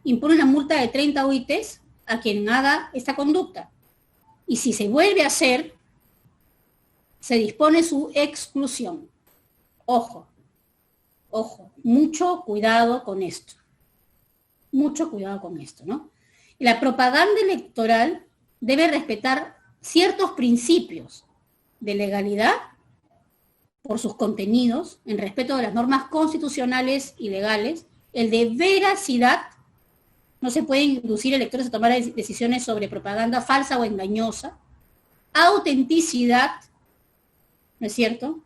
impone una multa de 30 OITs a quien haga esta conducta. Y si se vuelve a hacer, se dispone su exclusión. Ojo, mucho cuidado con esto. Mucho cuidado con esto, ¿no? La propaganda electoral debe respetar ciertos principios de legalidad por sus contenidos, en respeto de las normas constitucionales y legales, el de veracidad. No se pueden inducir electores a tomar decisiones sobre propaganda falsa o engañosa. Autenticidad, ¿no es cierto?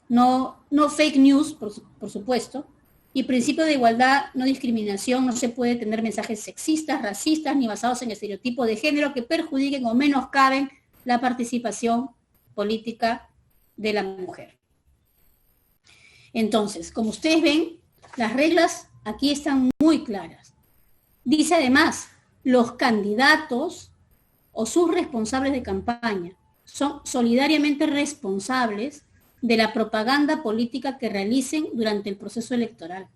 No fake news, por supuesto. Y principio de igualdad, no discriminación, no se puede tener mensajes sexistas, racistas, ni basados en estereotipos de género que perjudiquen o menoscaben la participación política de la mujer. Entonces, como ustedes ven, las reglas aquí están muy claras. Dice además, los candidatos o sus responsables de campaña son solidariamente responsables de la propaganda política que realicen durante el proceso electoral.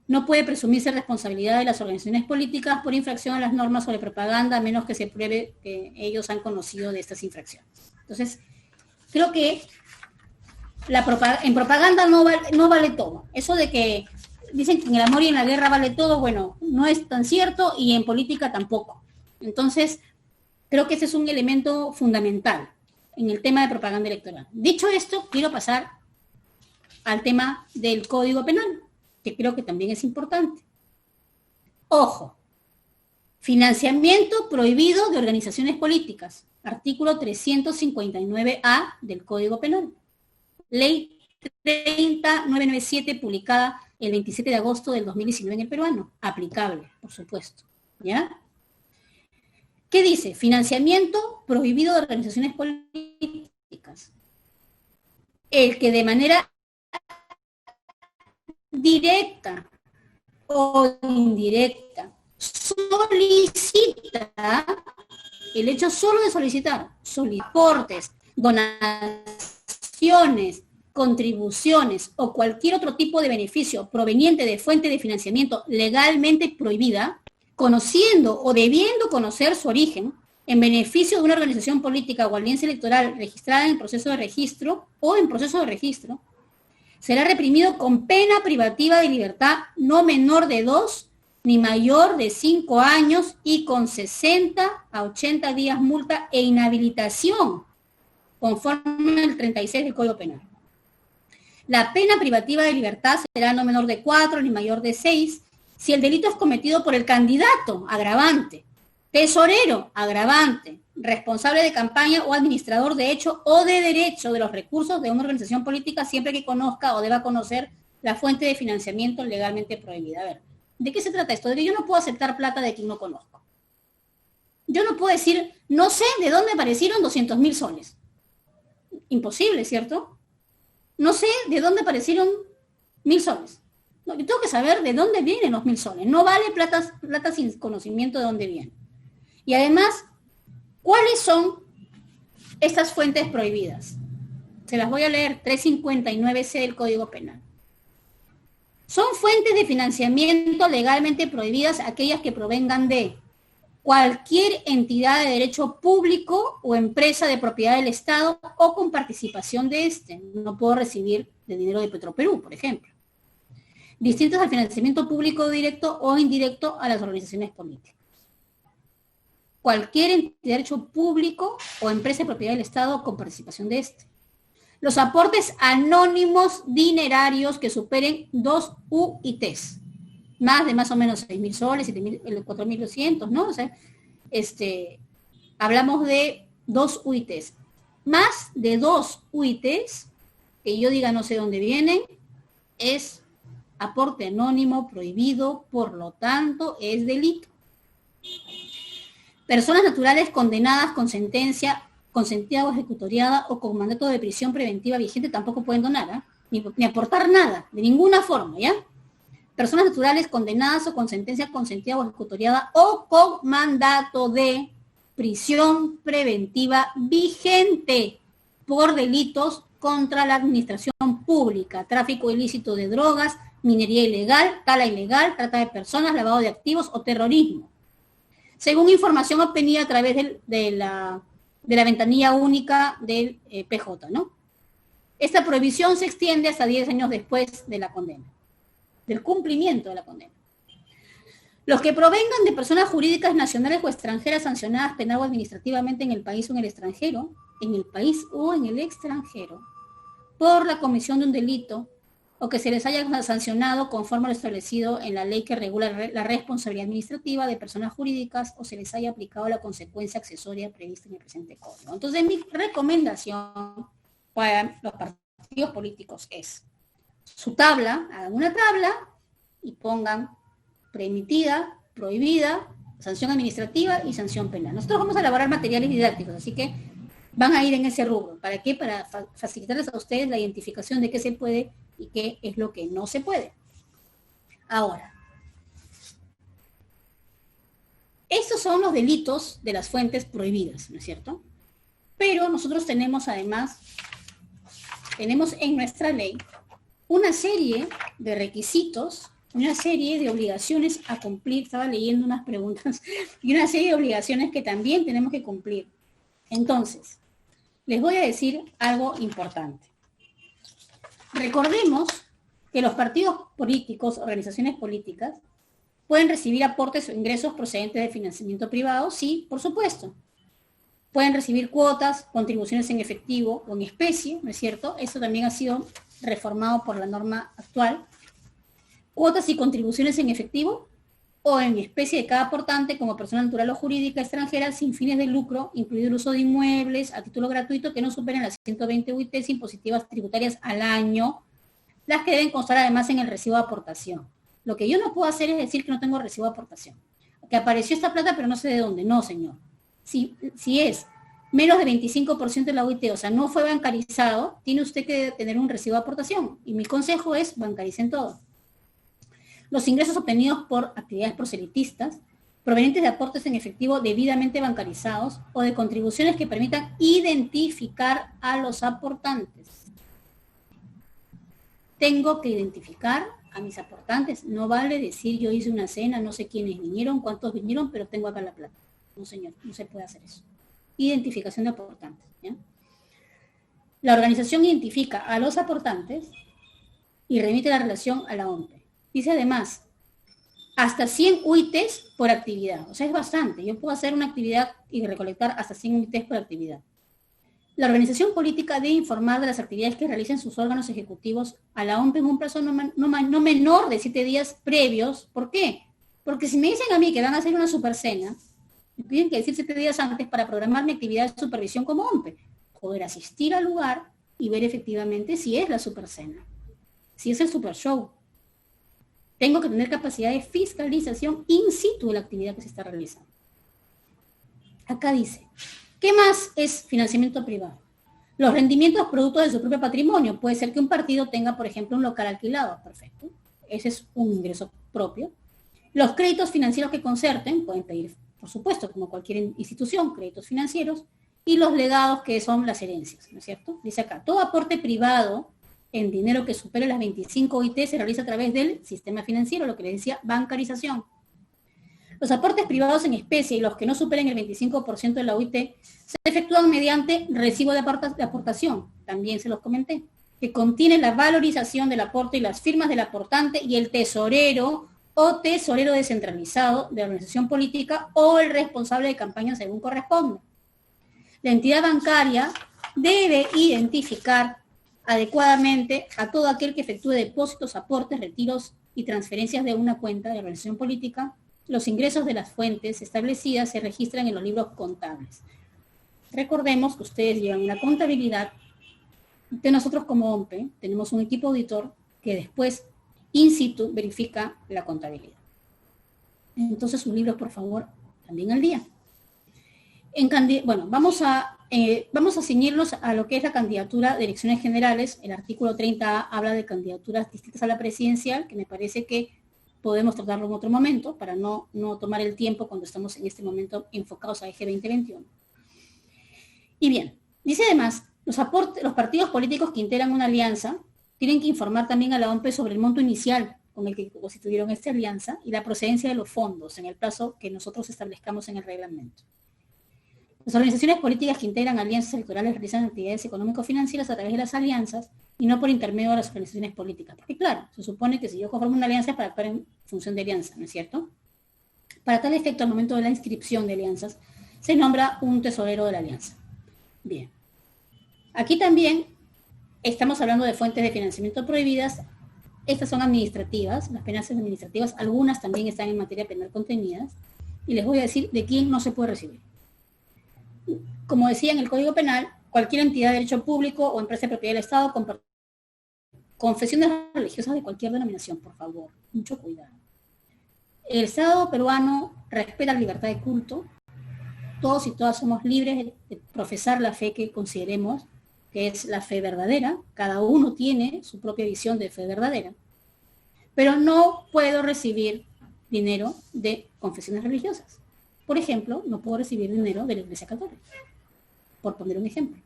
No puede presumirse responsabilidad de las organizaciones políticas por infracción a las normas sobre propaganda, a menos que se pruebe que ellos han conocido de estas infracciones. Entonces, creo que en propaganda no vale todo. Eso de que dicen que en el amor y en la guerra vale todo, bueno, no es tan cierto, y en política tampoco. Entonces, creo que ese es un elemento fundamental en el tema de propaganda electoral. Dicho esto, quiero pasar al tema del Código Penal, que creo que también es importante. Ojo, financiamiento prohibido de organizaciones políticas, artículo 359A del Código Penal. Ley 30997, publicada el 27 de agosto del 2019 en el peruano, aplicable, por supuesto, ¿ya? ¿Qué dice? Financiamiento prohibido de organizaciones políticas. El que de manera directa o indirecta solicita, el hecho solo de solicitar, aportes, donaciones, contribuciones o cualquier otro tipo de beneficio proveniente de fuente de financiamiento legalmente prohibida, conociendo o debiendo conocer su origen, en beneficio de una organización política o alianza electoral registrada en proceso de registro o en proceso de registro, será reprimido con pena privativa de libertad no menor de 2 ni mayor de 5 años y con 60 a 80 días multa e inhabilitación, conforme al 36 del Código Penal. La pena privativa de libertad será no menor de 4 ni mayor de 6 si el delito es cometido por el candidato, agravante, tesorero, agravante, responsable de campaña o administrador de hecho o de derecho de los recursos de una organización política, siempre que conozca o deba conocer la fuente de financiamiento legalmente prohibida. A ver, ¿de qué se trata esto? De que yo no puedo aceptar plata de quien no conozco. Yo no puedo decir, no sé de dónde aparecieron 200.000 soles. Imposible, ¿cierto? No sé de dónde aparecieron 1.000 soles. No, yo tengo que saber de dónde vienen los 1.000 soles. No vale plata sin conocimiento de dónde vienen. Y además, ¿cuáles son estas fuentes prohibidas? Se las voy a leer, 359C del Código Penal. Son fuentes de financiamiento legalmente prohibidas aquellas que provengan de cualquier entidad de derecho público o empresa de propiedad del Estado o con participación de este. No puedo recibir de dinero de Petroperú, por ejemplo. Distintos al financiamiento público directo o indirecto a las organizaciones políticas. Cualquier entidad de derecho público o empresa de propiedad del Estado con participación de este. Los aportes anónimos dinerarios que superen 2 UITs, más o menos 6.000 soles, 4.200, ¿no? O sea, hablamos de 2 UITs. Más de 2 UITs, que yo diga no sé dónde vienen, es aporte anónimo prohibido, por lo tanto, es delito. Personas naturales condenadas con sentencia consentida o ejecutoriada o con mandato de prisión preventiva vigente tampoco pueden donar, ni aportar nada, de ninguna forma, ¿ya? Personas naturales condenadas o con sentencia consentida o ejecutoriada o con mandato de prisión preventiva vigente por delitos contra la administración pública, tráfico ilícito de drogas, minería ilegal, tala ilegal, trata de personas, lavado de activos o terrorismo. Según información obtenida a través de la ventanilla única del PJ, ¿no? Esta prohibición se extiende hasta 10 años después de la condena, del cumplimiento de la condena. Los que provengan de personas jurídicas nacionales o extranjeras sancionadas penal o administrativamente en el país o en el extranjero, por la comisión de un delito, o que se les haya sancionado conforme a lo establecido en la ley que regula la responsabilidad administrativa de personas jurídicas o se les haya aplicado la consecuencia accesoria prevista en el presente código. Entonces, mi recomendación para los partidos políticos es su tabla, hagan una tabla y pongan permitida, prohibida, sanción administrativa y sanción penal. Nosotros vamos a elaborar materiales didácticos, así que van a ir en ese rubro. ¿Para qué? Para facilitarles a ustedes la identificación de qué se puede y qué es lo que no se puede. Ahora, estos son los delitos de las fuentes prohibidas, ¿no es cierto? Pero nosotros tenemos además, en nuestra ley una serie de requisitos, una serie de obligaciones a cumplir. Estaba leyendo unas preguntas y una serie de obligaciones que también tenemos que cumplir. Entonces, les voy a decir algo importante. Recordemos que los partidos políticos, organizaciones políticas, pueden recibir aportes o ingresos procedentes de financiamiento privado, sí, por supuesto. Pueden recibir cuotas, contribuciones en efectivo o en especie, ¿no es cierto? Eso también ha sido reformado por la norma actual. Cuotas y contribuciones en efectivo o en especie de cada aportante como persona natural o jurídica extranjera sin fines de lucro, incluido el uso de inmuebles a título gratuito que no superen las 120 UITs impositivas tributarias al año, las que deben constar además en el recibo de aportación. Lo que yo no puedo hacer es decir que no tengo recibo de aportación. Que apareció esta plata pero no sé de dónde. No, señor. Si es menos de 25% de la UIT, o sea, no fue bancarizado, tiene usted que tener un recibo de aportación. Y mi consejo es bancaricen todo. Los ingresos obtenidos por actividades proselitistas, provenientes de aportes en efectivo debidamente bancarizados o de contribuciones que permitan identificar a los aportantes. Tengo que identificar a mis aportantes. No vale decir yo hice una cena, no sé quiénes vinieron, cuántos vinieron, pero tengo acá la plata. No, señor, no se puede hacer eso. Identificación de aportantes, ¿ya? La organización identifica a los aportantes y remite la relación a la OMPE. Dice además, hasta 100 UITs por actividad. O sea, es bastante. Yo puedo hacer una actividad y recolectar hasta 100 UITs por actividad. La organización política debe informar de las actividades que realicen sus órganos ejecutivos a la OMP en un plazo no menor de 7 días previos. ¿Por qué? Porque si me dicen a mí que van a hacer una supercena, me tienen que decir 7 días antes para programar mi actividad de supervisión como OMP, poder asistir al lugar y ver efectivamente si es la supercena, si es el super show. Tengo que tener capacidad de fiscalización in situ de la actividad que se está realizando. Acá dice, ¿qué más es financiamiento privado? Los rendimientos producto de su propio patrimonio. Puede ser que un partido tenga, por ejemplo, un local alquilado. Perfecto. Ese es un ingreso propio. Los créditos financieros que concerten, pueden pedir, por supuesto, como cualquier institución, créditos financieros, y los legados, que son las herencias, ¿no es cierto? Dice acá, todo aporte privado en dinero que supere las 25 OIT se realiza a través del sistema financiero, lo que les decía, bancarización. Los aportes privados en especie y los que no superen el 25% de la OIT se efectúan mediante recibo de aportación, también se los comenté, que contiene la valorización del aporte y las firmas del aportante y el tesorero o tesorero descentralizado de la organización política o el responsable de campaña según corresponda. La entidad bancaria debe identificar adecuadamente a todo aquel que efectúe depósitos, aportes, retiros y transferencias de una cuenta de la organización política. Los ingresos de las fuentes establecidas se registran en los libros contables. Recordemos que ustedes llevan una contabilidad. De nosotros como OMPE tenemos un equipo auditor que después in situ verifica la contabilidad. Entonces sus libros, por favor, también al día. Bueno, vamos a ceñirnos a lo que es la candidatura de elecciones generales. El artículo 30A habla de candidaturas distintas a la presidencial, que me parece que podemos tratarlo en otro momento para no tomar el tiempo cuando estamos en este momento enfocados a Eje 2021. Y bien, dice además, los partidos políticos que integran una alianza tienen que informar también a la OMP sobre el monto inicial con el que constituyeron esta alianza y la procedencia de los fondos en el plazo que nosotros establezcamos en el reglamento. Las organizaciones políticas que integran alianzas electorales realizan actividades económico-financieras a través de las alianzas y no por intermedio de las organizaciones políticas. Porque claro, se supone que si yo conformo una alianza es para actuar en función de alianza, ¿no es cierto? Para tal efecto, al momento de la inscripción de alianzas, se nombra un tesorero de la alianza. Bien. Aquí también estamos hablando de fuentes de financiamiento prohibidas. Estas son administrativas, las penas administrativas, algunas también están en materia penal contenidas, y les voy a decir de quién no se puede recibir. Como decía en el Código Penal, cualquier entidad de derecho público o empresa de propiedad del Estado con confesiones religiosas de cualquier denominación, por favor, mucho cuidado. El Estado peruano respeta la libertad de culto. Todos y todas somos libres de profesar la fe que consideremos que es la fe verdadera. Cada uno tiene su propia visión de fe verdadera. Pero no puedo recibir dinero de confesiones religiosas. Por ejemplo, no puedo recibir dinero de la Iglesia Católica, por poner un ejemplo.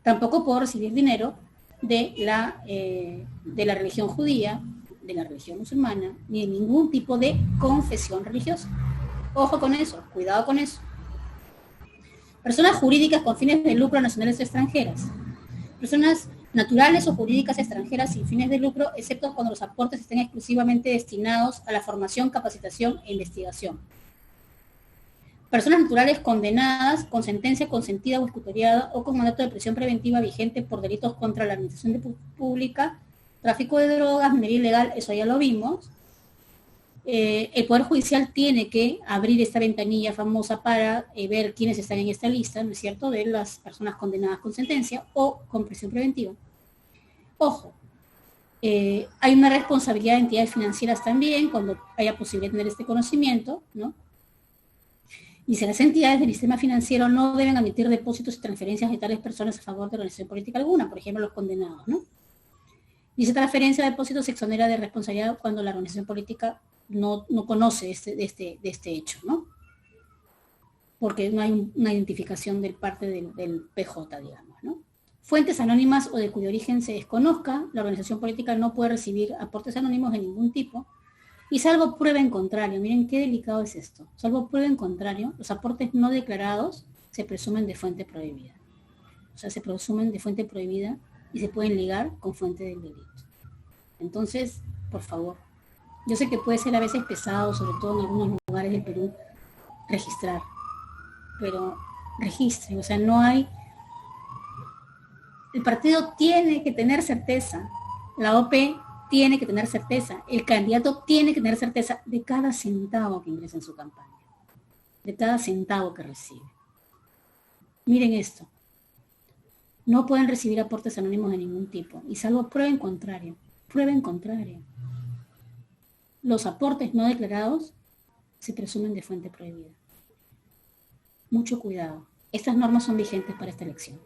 Tampoco puedo recibir dinero de la religión judía, de la religión musulmana, ni de ningún tipo de confesión religiosa. Ojo con eso, cuidado con eso. Personas jurídicas con fines de lucro nacionales o extranjeras. Personas naturales o jurídicas extranjeras sin fines de lucro, excepto cuando los aportes estén exclusivamente destinados a la formación, capacitación e investigación. Personas naturales condenadas con sentencia consentida o ejecutoriada o con mandato de prisión preventiva vigente por delitos contra la administración pública, tráfico de drogas, minería ilegal, eso ya lo vimos. El Poder Judicial tiene que abrir esta ventanilla famosa para ver quiénes están en esta lista, ¿no es cierto?, de las personas condenadas con sentencia o con prisión preventiva. Ojo, hay una responsabilidad de entidades financieras también cuando haya posibilidad de tener este conocimiento, ¿no? Dice, las entidades del sistema financiero no deben admitir depósitos y transferencias de tales personas a favor de organización política alguna, por ejemplo, los condenados, ¿no? Dice, transferencia de depósitos se exonera de responsabilidad cuando la organización política no conoce de este hecho, ¿no? Porque no hay una identificación del parte del PJ, digamos, ¿no? Fuentes anónimas o de cuyo origen se desconozca, la organización política no puede recibir aportes anónimos de ningún tipo, y salvo prueba en contrario, miren qué delicado es esto, salvo prueba en contrario, los aportes no declarados se presumen de fuente prohibida. O sea, se presumen de fuente prohibida y se pueden ligar con fuente del delito. Entonces, por favor, Yo sé que puede ser a veces pesado, sobre todo en algunos lugares del Perú, registrar, pero registren, o sea, no hay, el partido tiene que tener certeza, la OP tiene que tener certeza, el candidato tiene que tener certeza de cada centavo que ingresa en su campaña, de cada centavo que recibe. Miren esto, no pueden recibir aportes anónimos de ningún tipo, y salvo prueba en contrario, los aportes no declarados se presumen de fuente prohibida. Mucho cuidado. Estas normas son vigentes para esta elección.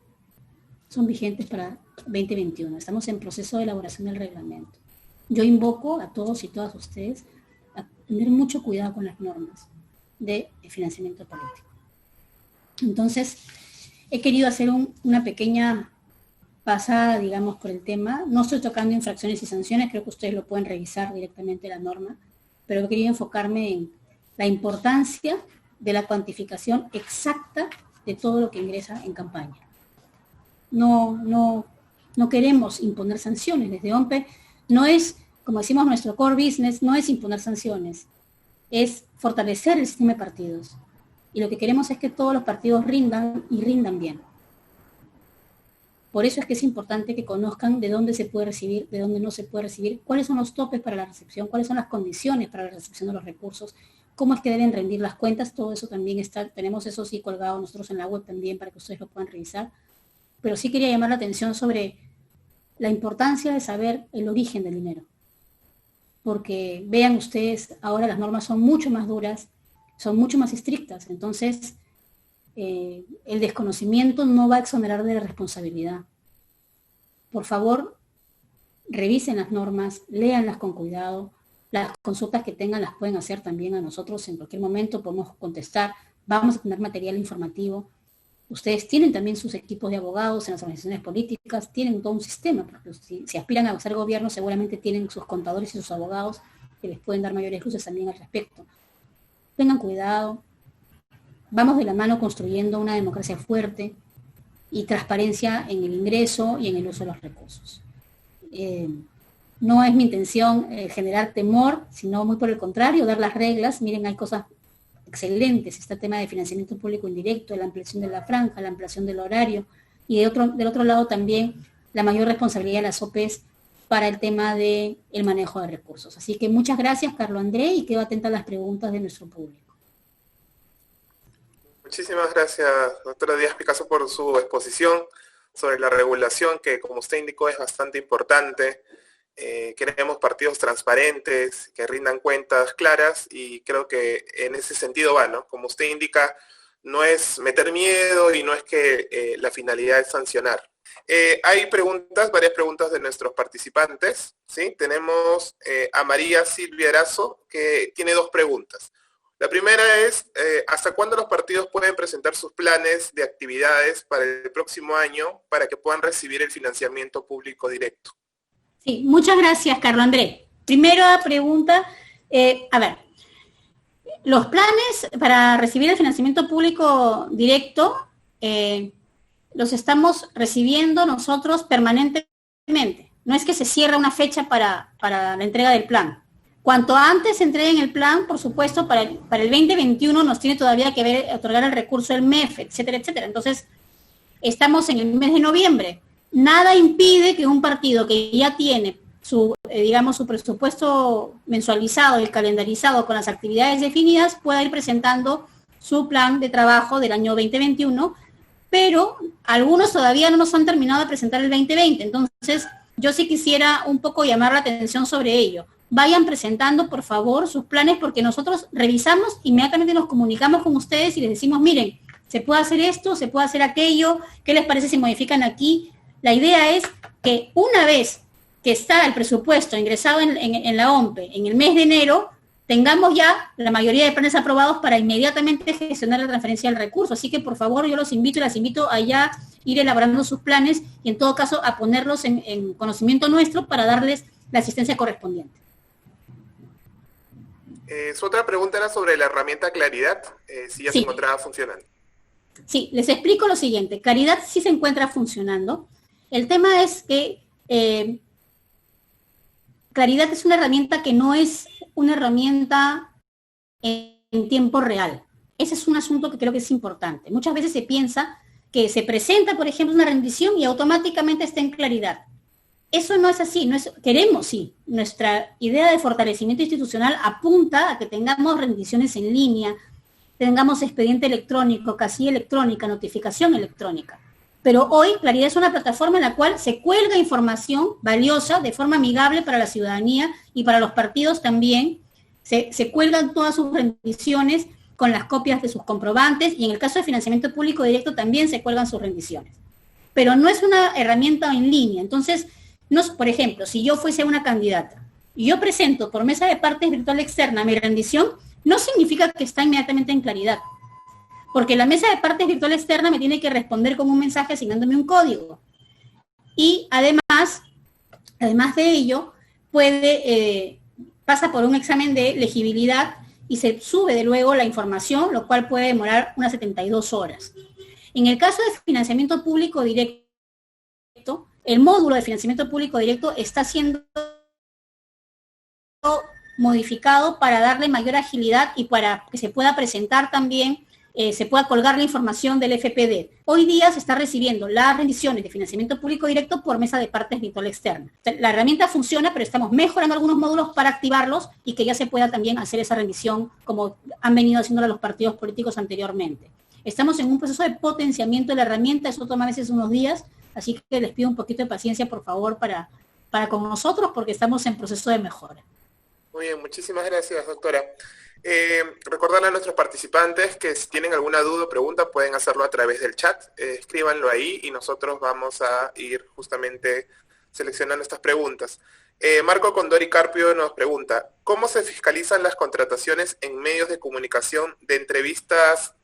Son vigentes para 2021. Estamos en proceso de elaboración del reglamento. Yo invoco a todos y todas ustedes a tener mucho cuidado con las normas de financiamiento político. Entonces, he querido hacer una pequeña pasada, digamos, por el tema. No estoy tocando infracciones y sanciones, creo que ustedes lo pueden revisar directamente la norma, pero he querido enfocarme en la importancia de la cuantificación exacta de todo lo que ingresa en campaña. No queremos imponer sanciones. Desde OMPE no es, como decimos nuestro core business, no es imponer sanciones, es fortalecer el sistema de partidos. Y lo que queremos es que todos los partidos rindan y rindan bien. Por eso es que es importante que conozcan de dónde se puede recibir, de dónde no se puede recibir, cuáles son los topes para la recepción, cuáles son las condiciones para la recepción de los recursos, cómo es que deben rendir las cuentas, todo eso también está, tenemos eso sí colgado nosotros en la web también para que ustedes lo puedan revisar. Pero sí quería llamar la atención sobre la importancia de saber el origen del dinero. Porque vean ustedes, ahora las normas son mucho más duras, son mucho más estrictas, entonces el desconocimiento no va a exonerar de la responsabilidad. Por favor, revisen las normas, léanlas con cuidado, las consultas que tengan las pueden hacer también a nosotros en cualquier momento, podemos contestar, vamos a tener material informativo. Ustedes tienen también sus equipos de abogados en las organizaciones políticas, tienen todo un sistema, porque si aspiran a ser gobierno seguramente tienen sus contadores y sus abogados que les pueden dar mayores luces también al respecto. Tengan cuidado, vamos de la mano construyendo una democracia fuerte y transparencia en el ingreso y en el uso de los recursos. No es mi intención generar temor, sino muy por el contrario, dar las reglas. Miren, hay cosas excelentes, este tema de financiamiento público indirecto, la ampliación de la franja, la ampliación del horario, y del otro lado también la mayor responsabilidad de las OPs para el tema del manejo de recursos. Así que muchas gracias, Carlos André, y quedo atenta a las preguntas de nuestro público. Muchísimas gracias, doctora Díaz Picasso, por su exposición sobre la regulación, que como usted indicó es bastante importante. Queremos partidos transparentes, que rindan cuentas claras, y creo que en ese sentido va, ¿no? Como usted indica, no es meter miedo y no es que la finalidad es sancionar. Hay preguntas, varias preguntas de nuestros participantes, ¿sí? Tenemos a María Silvia Erazo, que tiene dos preguntas. La primera es, ¿hasta cuándo los partidos pueden presentar sus planes de actividades para el próximo año para que puedan recibir el financiamiento público directo? Sí, muchas gracias, Carlos André. Primera pregunta, a ver, los planes para recibir el financiamiento público directo los estamos recibiendo nosotros permanentemente. No es que se cierre una fecha para la entrega del plan. Cuanto antes se entreguen el plan, por supuesto, para el 2021 nos tiene todavía que otorgar el recurso del MEF, etcétera, etcétera. Entonces, estamos en el mes de noviembre. Nada impide que un partido que ya tiene su presupuesto mensualizado y calendarizado con las actividades definidas pueda ir presentando su plan de trabajo del año 2021, pero algunos todavía no nos han terminado de presentar el 2020. Entonces, yo sí quisiera un poco llamar la atención sobre ello. Vayan presentando, por favor, sus planes, porque nosotros revisamos, inmediatamente nos comunicamos con ustedes y les decimos, miren, se puede hacer esto, se puede hacer aquello, ¿qué les parece si modifican aquí? La idea es que una vez que está el presupuesto ingresado en la OMPE en el mes de enero, tengamos ya la mayoría de planes aprobados para inmediatamente gestionar la transferencia del recurso. Así que, por favor, yo los invito y las invito a ya ir elaborando sus planes y, en todo caso, a ponerlos en conocimiento nuestro para darles la asistencia correspondiente. Su otra pregunta era sobre la herramienta Claridad, si ya se encontraba funcionando. Sí, les explico lo siguiente. Claridad sí se encuentra funcionando. El tema es que Claridad es una herramienta que no es una herramienta en tiempo real. Ese es un asunto que creo que es importante. Muchas veces se piensa que se presenta, por ejemplo, una rendición y automáticamente está en claridad. Eso no es así, queremos sí. Nuestra idea de fortalecimiento institucional apunta a que tengamos rendiciones en línea, tengamos expediente electrónico, casilla electrónica, notificación electrónica. Pero hoy Claridad es una plataforma en la cual se cuelga información valiosa de forma amigable para la ciudadanía y para los partidos también. Se cuelgan todas sus rendiciones con las copias de sus comprobantes y en el caso de financiamiento público directo también se cuelgan sus rendiciones. Pero no es una herramienta en línea. Entonces, por ejemplo, si yo fuese una candidata y yo presento por mesa de partes virtual externa mi rendición, no significa que está inmediatamente en Claridad. Porque la mesa de partes virtual externa me tiene que responder con un mensaje asignándome un código. Y además de ello, pasa por un examen de legibilidad y se sube de luego la información, lo cual puede demorar unas 72 horas. En el caso de financiamiento público directo, el módulo de financiamiento público directo está siendo modificado para darle mayor agilidad y para que se pueda presentar también, se pueda colgar la información del FPD. Hoy día se está recibiendo las rendiciones de financiamiento público directo por mesa de partes virtual externa. La herramienta funciona, pero estamos mejorando algunos módulos para activarlos y que ya se pueda también hacer esa rendición como han venido haciéndolo los partidos políticos anteriormente. Estamos en un proceso de potenciamiento de la herramienta, eso toma a veces unos días, así que les pido un poquito de paciencia, por favor, para con nosotros, porque estamos en proceso de mejora. Muy bien, muchísimas gracias, doctora. Recordarle a nuestros participantes que si tienen alguna duda o pregunta pueden hacerlo a través del chat, escríbanlo ahí y nosotros vamos a ir justamente seleccionando estas preguntas. Marco Condori Carpio nos pregunta, ¿cómo se fiscalizan las contrataciones en medios de comunicación de entrevistas,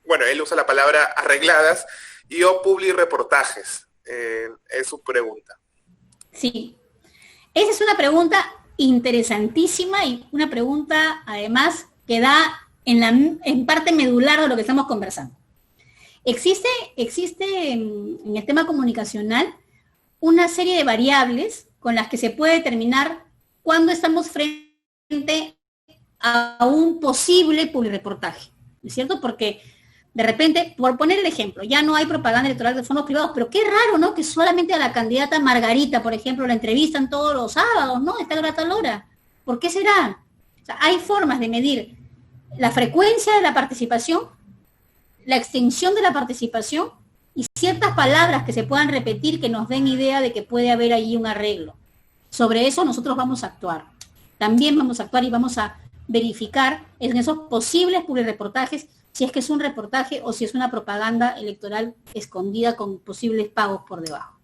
bueno, él usa la palabra arregladas, y o publireportajes? Es su pregunta. Sí, esa es una pregunta interesantísima y una pregunta además que da en parte medular de lo que estamos conversando. Existe en el tema comunicacional una serie de variables con las que se puede determinar cuándo estamos frente a un posible publireportaje, ¿no es cierto? Porque de repente, por poner el ejemplo, ya no hay propaganda electoral de fondos privados, pero qué raro, ¿no? Que solamente a la candidata Margarita, por ejemplo, la entrevistan todos los sábados, ¿no? Está a tal hora. ¿Por qué será? O sea, hay formas de medir la frecuencia de la participación, la extensión de la participación y ciertas palabras que se puedan repetir que nos den idea de que puede haber ahí un arreglo. Sobre eso nosotros vamos a actuar. También vamos a actuar y vamos a verificar en esos posibles publireportajes si es que es un reportaje o si es una propaganda electoral escondida con posibles pagos por debajo.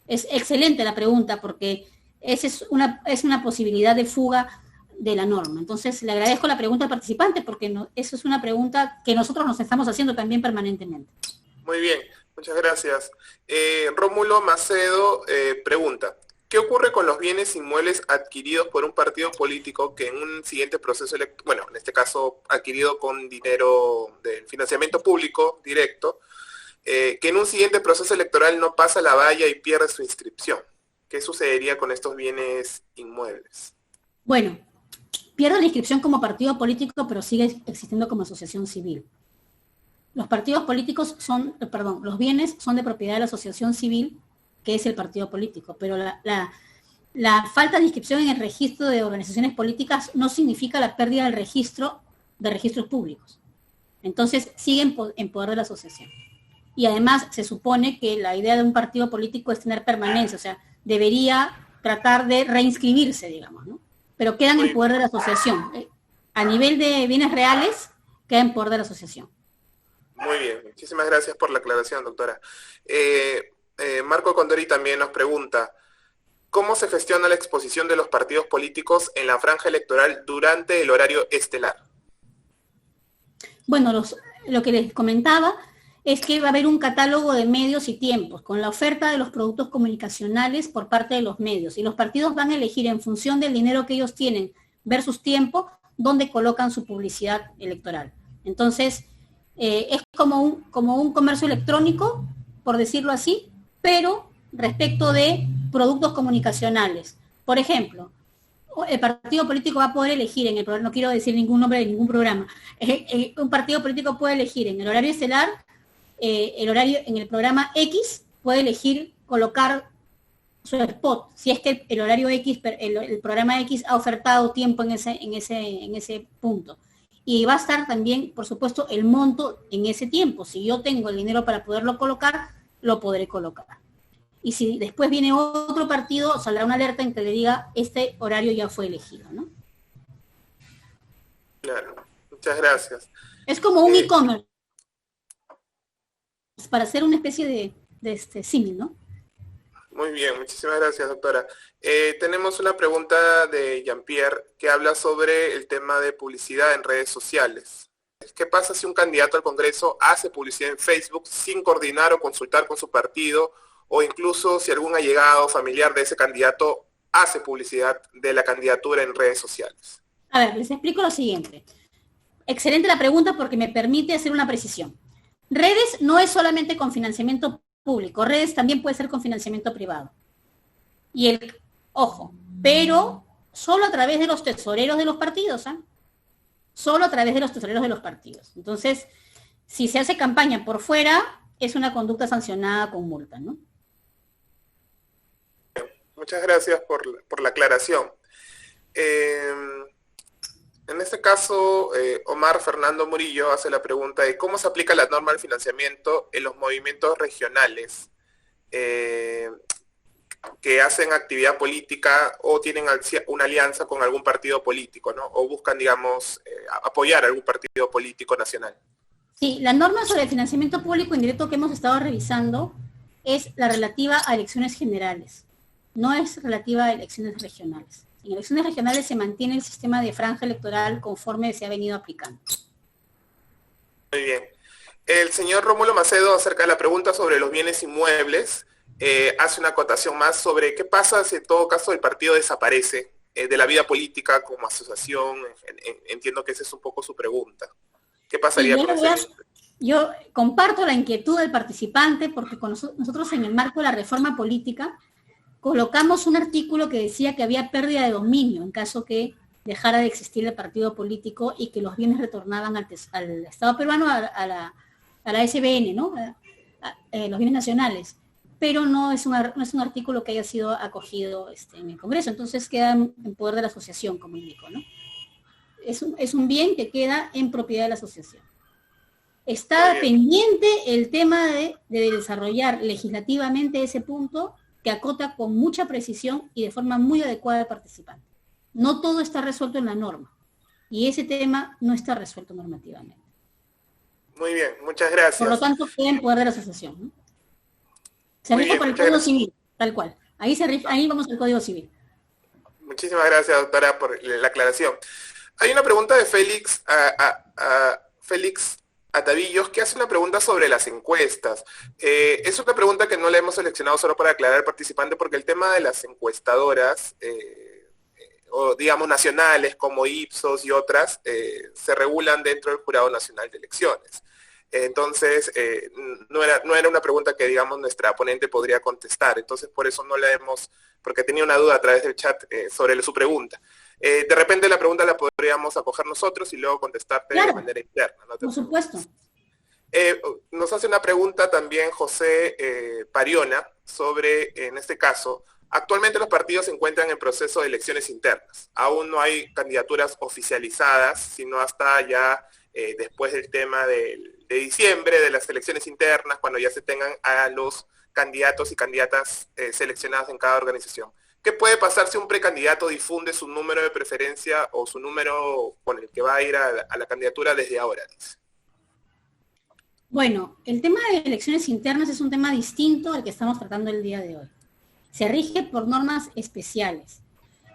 Es excelente la pregunta porque esa es una posibilidad de fuga de la norma. Entonces, le agradezco la pregunta al participante porque eso es una pregunta que nosotros nos estamos haciendo también permanentemente. Muy bien, muchas gracias. Rómulo Macedo pregunta, ¿qué ocurre con los bienes inmuebles adquiridos por un partido político que en un siguiente proceso, bueno, en este caso adquirido con dinero del financiamiento público directo, que en un siguiente proceso electoral no pasa la valla y pierde su inscripción? ¿Qué sucedería con estos bienes inmuebles? Bueno, pierde la inscripción como partido político, pero sigue existiendo como asociación civil. Los partidos políticos los bienes son de propiedad de la asociación civil, que es el partido político, pero la falta de inscripción en el registro de organizaciones políticas no significa la pérdida del registro de registros públicos. Entonces, siguen en poder de la asociación. Y además, se supone que la idea de un partido político es tener permanencia, o sea, debería tratar de reinscribirse, digamos, ¿no? Pero quedan en poder de la asociación. A nivel de bienes reales, queda en poder de la asociación. Muy bien, muchísimas gracias por la aclaración, doctora. Marco Condori también nos pregunta, ¿cómo se gestiona la exposición de los partidos políticos en la franja electoral durante el horario estelar? Bueno, lo que les comentaba es que va a haber un catálogo de medios y tiempos, con la oferta de los productos comunicacionales por parte de los medios, y los partidos van a elegir en función del dinero que ellos tienen versus tiempo, dónde colocan su publicidad electoral. Entonces, es como un comercio electrónico, por decirlo así, pero respecto de productos comunicacionales. Por ejemplo, el partido político va a poder elegir en el programa, no quiero decir ningún nombre de ningún programa, un partido político puede elegir en el horario estelar, el horario en el programa X, puede elegir colocar su spot, si es que el horario X, el programa X ha ofertado tiempo en ese punto. Y va a estar también, por supuesto, el monto en ese tiempo. Si yo tengo el dinero para poderlo colocar, lo podré colocar. Y si después viene otro partido, saldrá una alerta en que le diga, este horario ya fue elegido, ¿no? Claro, muchas gracias. Es como un e-commerce, para hacer una especie de símil, ¿no? Muy bien, muchísimas gracias, doctora. Tenemos una pregunta de Jean-Pierre que habla sobre el tema de publicidad en redes sociales. ¿Qué pasa si un candidato al Congreso hace publicidad en Facebook sin coordinar o consultar con su partido, o incluso si algún allegado familiar de ese candidato hace publicidad de la candidatura en redes sociales? A ver, les explico lo siguiente. Excelente la pregunta porque me permite hacer una precisión. Redes no es solamente con financiamiento público, redes también puede ser con financiamiento privado. Y ojo, pero solo a través de los tesoreros de los partidos, ¿ah? Solo a través de los tesoreros de los partidos. Entonces, si se hace campaña por fuera, es una conducta sancionada con multa, ¿no? Muchas gracias por la aclaración. En este caso, Omar Fernando Murillo hace la pregunta de cómo se aplica la norma del financiamiento en los movimientos regionales que hacen actividad política o tienen una alianza con algún partido político, ¿no? O buscan, digamos, apoyar a algún partido político nacional. Sí, la norma sobre el financiamiento público indirecto que hemos estado revisando es la relativa a elecciones generales, no es relativa a elecciones regionales. En elecciones regionales se mantiene el sistema de franja electoral conforme se ha venido aplicando. Muy bien. El señor Rómulo Macedo, acerca de la pregunta sobre los bienes inmuebles, hace una acotación más sobre qué pasa si en todo caso el partido desaparece de la vida política como asociación. Entiendo que esa es un poco su pregunta. ¿Qué pasaría con ese? Yo comparto la inquietud del participante porque con nosotros en el marco de la reforma política colocamos un artículo que decía que había pérdida de dominio en caso que dejara de existir el partido político y que los bienes retornaban al Estado peruano, a la SBN, ¿no? Los bienes nacionales. Pero no es un artículo que haya sido acogido en el Congreso, entonces queda en poder de la asociación, como indico, ¿no? Es un bien que queda en propiedad de la asociación. Está pendiente el tema de desarrollar legislativamente ese punto que acota con mucha precisión y de forma muy adecuada al participante. No todo está resuelto en la norma, y ese tema no está resuelto normativamente. Muy bien, muchas gracias. Por lo tanto, queda en poder de la asociación, ¿no? Se rige por el Código Civil, tal cual. Ahí vamos al Código Civil. Muchísimas gracias, doctora, por la aclaración. Hay una pregunta de Félix Atavillos, que hace una pregunta sobre las encuestas. Es una pregunta que no la hemos seleccionado solo para aclarar al participante, porque el tema de las encuestadoras, o digamos nacionales como Ipsos y otras, se regulan dentro del Jurado Nacional de Elecciones. Entonces, no era una pregunta que, digamos, nuestra ponente podría contestar. Entonces, por eso no la hemos, porque tenía una duda a través del chat sobre su pregunta. De repente la pregunta la podríamos acoger nosotros y luego contestarte de manera interna, ¿no? Por supuesto. Nos hace una pregunta también José Pariona sobre, en este caso, actualmente los partidos se encuentran en proceso de elecciones internas. Aún no hay candidaturas oficializadas, sino hasta ya después del tema de diciembre, de las elecciones internas, cuando ya se tengan a los candidatos y candidatas seleccionados en cada organización. ¿Qué puede pasar si un precandidato difunde su número de preferencia o su número con el que va a ir a la candidatura desde ahora? Dice. Bueno, el tema de elecciones internas es un tema distinto al que estamos tratando el día de hoy. Se rige por normas especiales.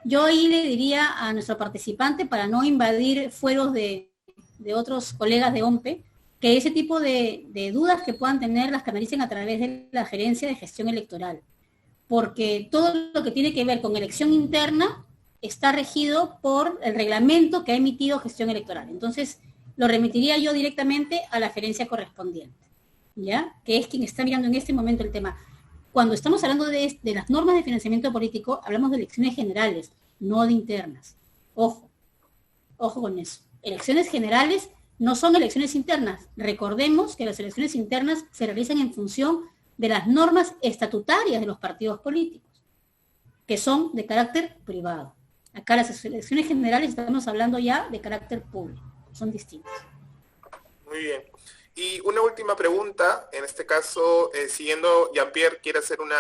Yo ahí le diría a nuestro participante, para no invadir fueros de otros colegas de OMPE, que ese tipo de dudas que puedan tener las canalicen a través de la Gerencia de Gestión Electoral. Porque todo lo que tiene que ver con elección interna está regido por el reglamento que ha emitido Gestión Electoral. Entonces, lo remitiría yo directamente a la gerencia correspondiente, ¿ya? Que es quien está mirando en este momento el tema. cuando estamos hablando de las normas de financiamiento político, hablamos de elecciones generales, no de internas. Ojo con eso. Elecciones generales no son elecciones internas. Recordemos que las elecciones internas se realizan en función de las normas estatutarias de los partidos políticos, que son de carácter privado. Acá las elecciones generales estamos hablando ya de carácter público, son distintas. Muy bien. Y una última pregunta, en este caso, siguiendo, Jean-Pierre quiere hacer una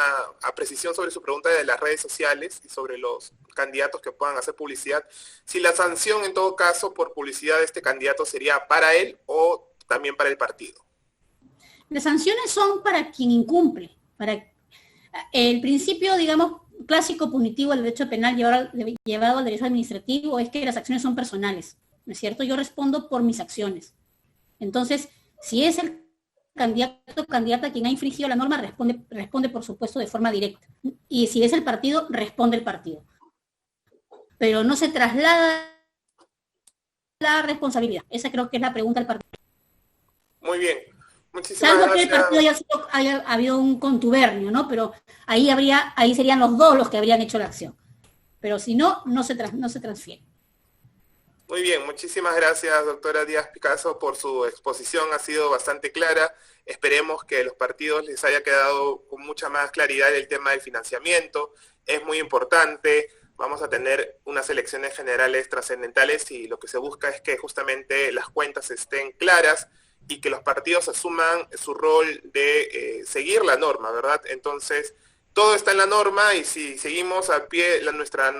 precisión sobre su pregunta de las redes sociales y sobre los candidatos que puedan hacer publicidad. Si la sanción, en todo caso, por publicidad de este candidato sería para él o también para el partido. Las sanciones son para quien incumple, para el principio, digamos, clásico punitivo del derecho penal llevado al derecho administrativo es que las acciones son personales, ¿no es cierto? Yo respondo por mis acciones. Entonces, si es el candidato o candidata quien ha infringido la norma, responde por supuesto de forma directa. Y si es el partido, responde el partido. Pero no se traslada la responsabilidad. Esa creo que es la pregunta del partido. Muy bien. Muchísimas Salvo gracias. que el partido haya habido un contubernio, ¿no? Pero ahí serían los dos los que habrían hecho la acción. Pero si no, no se transfiere. Muy bien, muchísimas gracias, doctora Díaz Picasso, por su exposición. Ha sido bastante clara. Esperemos que a los partidos les haya quedado con mucha más claridad el tema del financiamiento. Es muy importante. Vamos a tener unas elecciones generales trascendentales y lo que se busca es que justamente las cuentas estén claras y que los partidos asuman su rol de seguir la norma, ¿verdad? Entonces, todo está en la norma y si seguimos a pie nuestras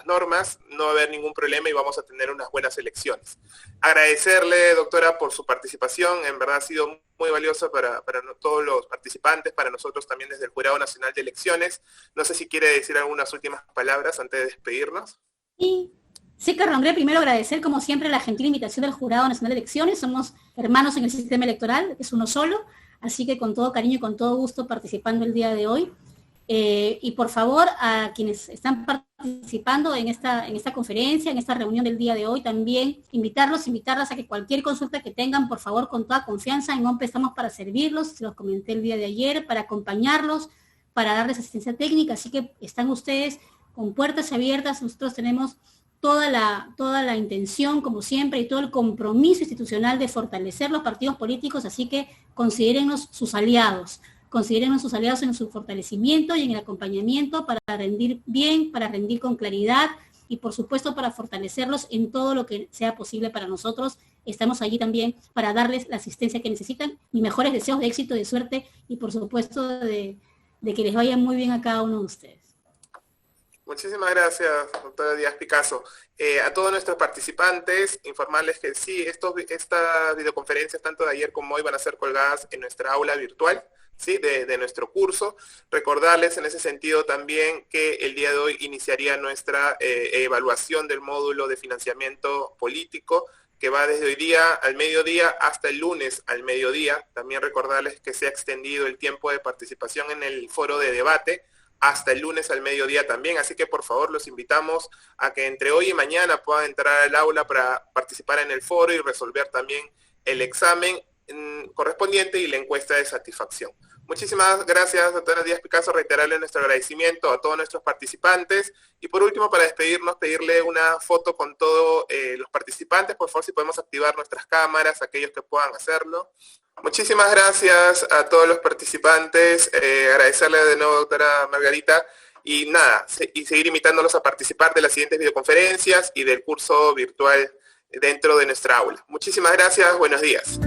normas, no va a haber ningún problema y vamos a tener unas buenas elecciones. Agradecerle, doctora, por su participación. En verdad ha sido muy valiosa para todos los participantes, para nosotros también desde el Jurado Nacional de Elecciones. No sé si quiere decir algunas últimas palabras antes de despedirnos. Sí, Carlos, primero agradecer como siempre la gentil invitación del Jurado Nacional de Elecciones. Somos hermanos en el sistema electoral, es uno solo, así que con todo cariño y con todo gusto participando el día de hoy. Y por favor, a quienes están participando en esta conferencia, en esta reunión del día de hoy, también invitarlas a que cualquier consulta que tengan, por favor, con toda confianza, en OMPE estamos para servirlos, se los comenté el día de ayer, para acompañarlos, para darles asistencia técnica, así que están ustedes con puertas abiertas. Nosotros tenemos toda la intención, como siempre, y todo el compromiso institucional de fortalecer los partidos políticos, así que considérennos sus aliados en su fortalecimiento y en el acompañamiento para rendir bien, para rendir con claridad y por supuesto para fortalecerlos en todo lo que sea posible para nosotros. Estamos allí también para darles la asistencia que necesitan. Mis mejores deseos de éxito, de suerte y por supuesto de que les vaya muy bien a cada uno de ustedes. Muchísimas gracias, doctora Díaz Picasso. A todos nuestros participantes, informarles que sí, estas videoconferencias, tanto de ayer como hoy, van a ser colgadas en nuestra aula virtual, ¿sí? de nuestro curso. Recordarles en ese sentido también que el día de hoy iniciaría nuestra evaluación del módulo de financiamiento político, que va desde hoy día al mediodía hasta el lunes al mediodía. También recordarles que se ha extendido el tiempo de participación en el foro de debate hasta el lunes al mediodía también, así que por favor los invitamos a que entre hoy y mañana puedan entrar al aula para participar en el foro y resolver también el examen correspondiente y la encuesta de satisfacción. Muchísimas gracias, doctora Díaz Picasso, reiterarle nuestro agradecimiento a todos nuestros participantes y por último, para despedirnos, pedirle una foto con todos los participantes. Por favor, si podemos activar nuestras cámaras, aquellos que puedan hacerlo. Muchísimas gracias a todos los participantes, agradecerle de nuevo, doctora Margarita, y nada, y seguir invitándolos a participar de las siguientes videoconferencias y del curso virtual dentro de nuestra aula. Muchísimas gracias, buenos días.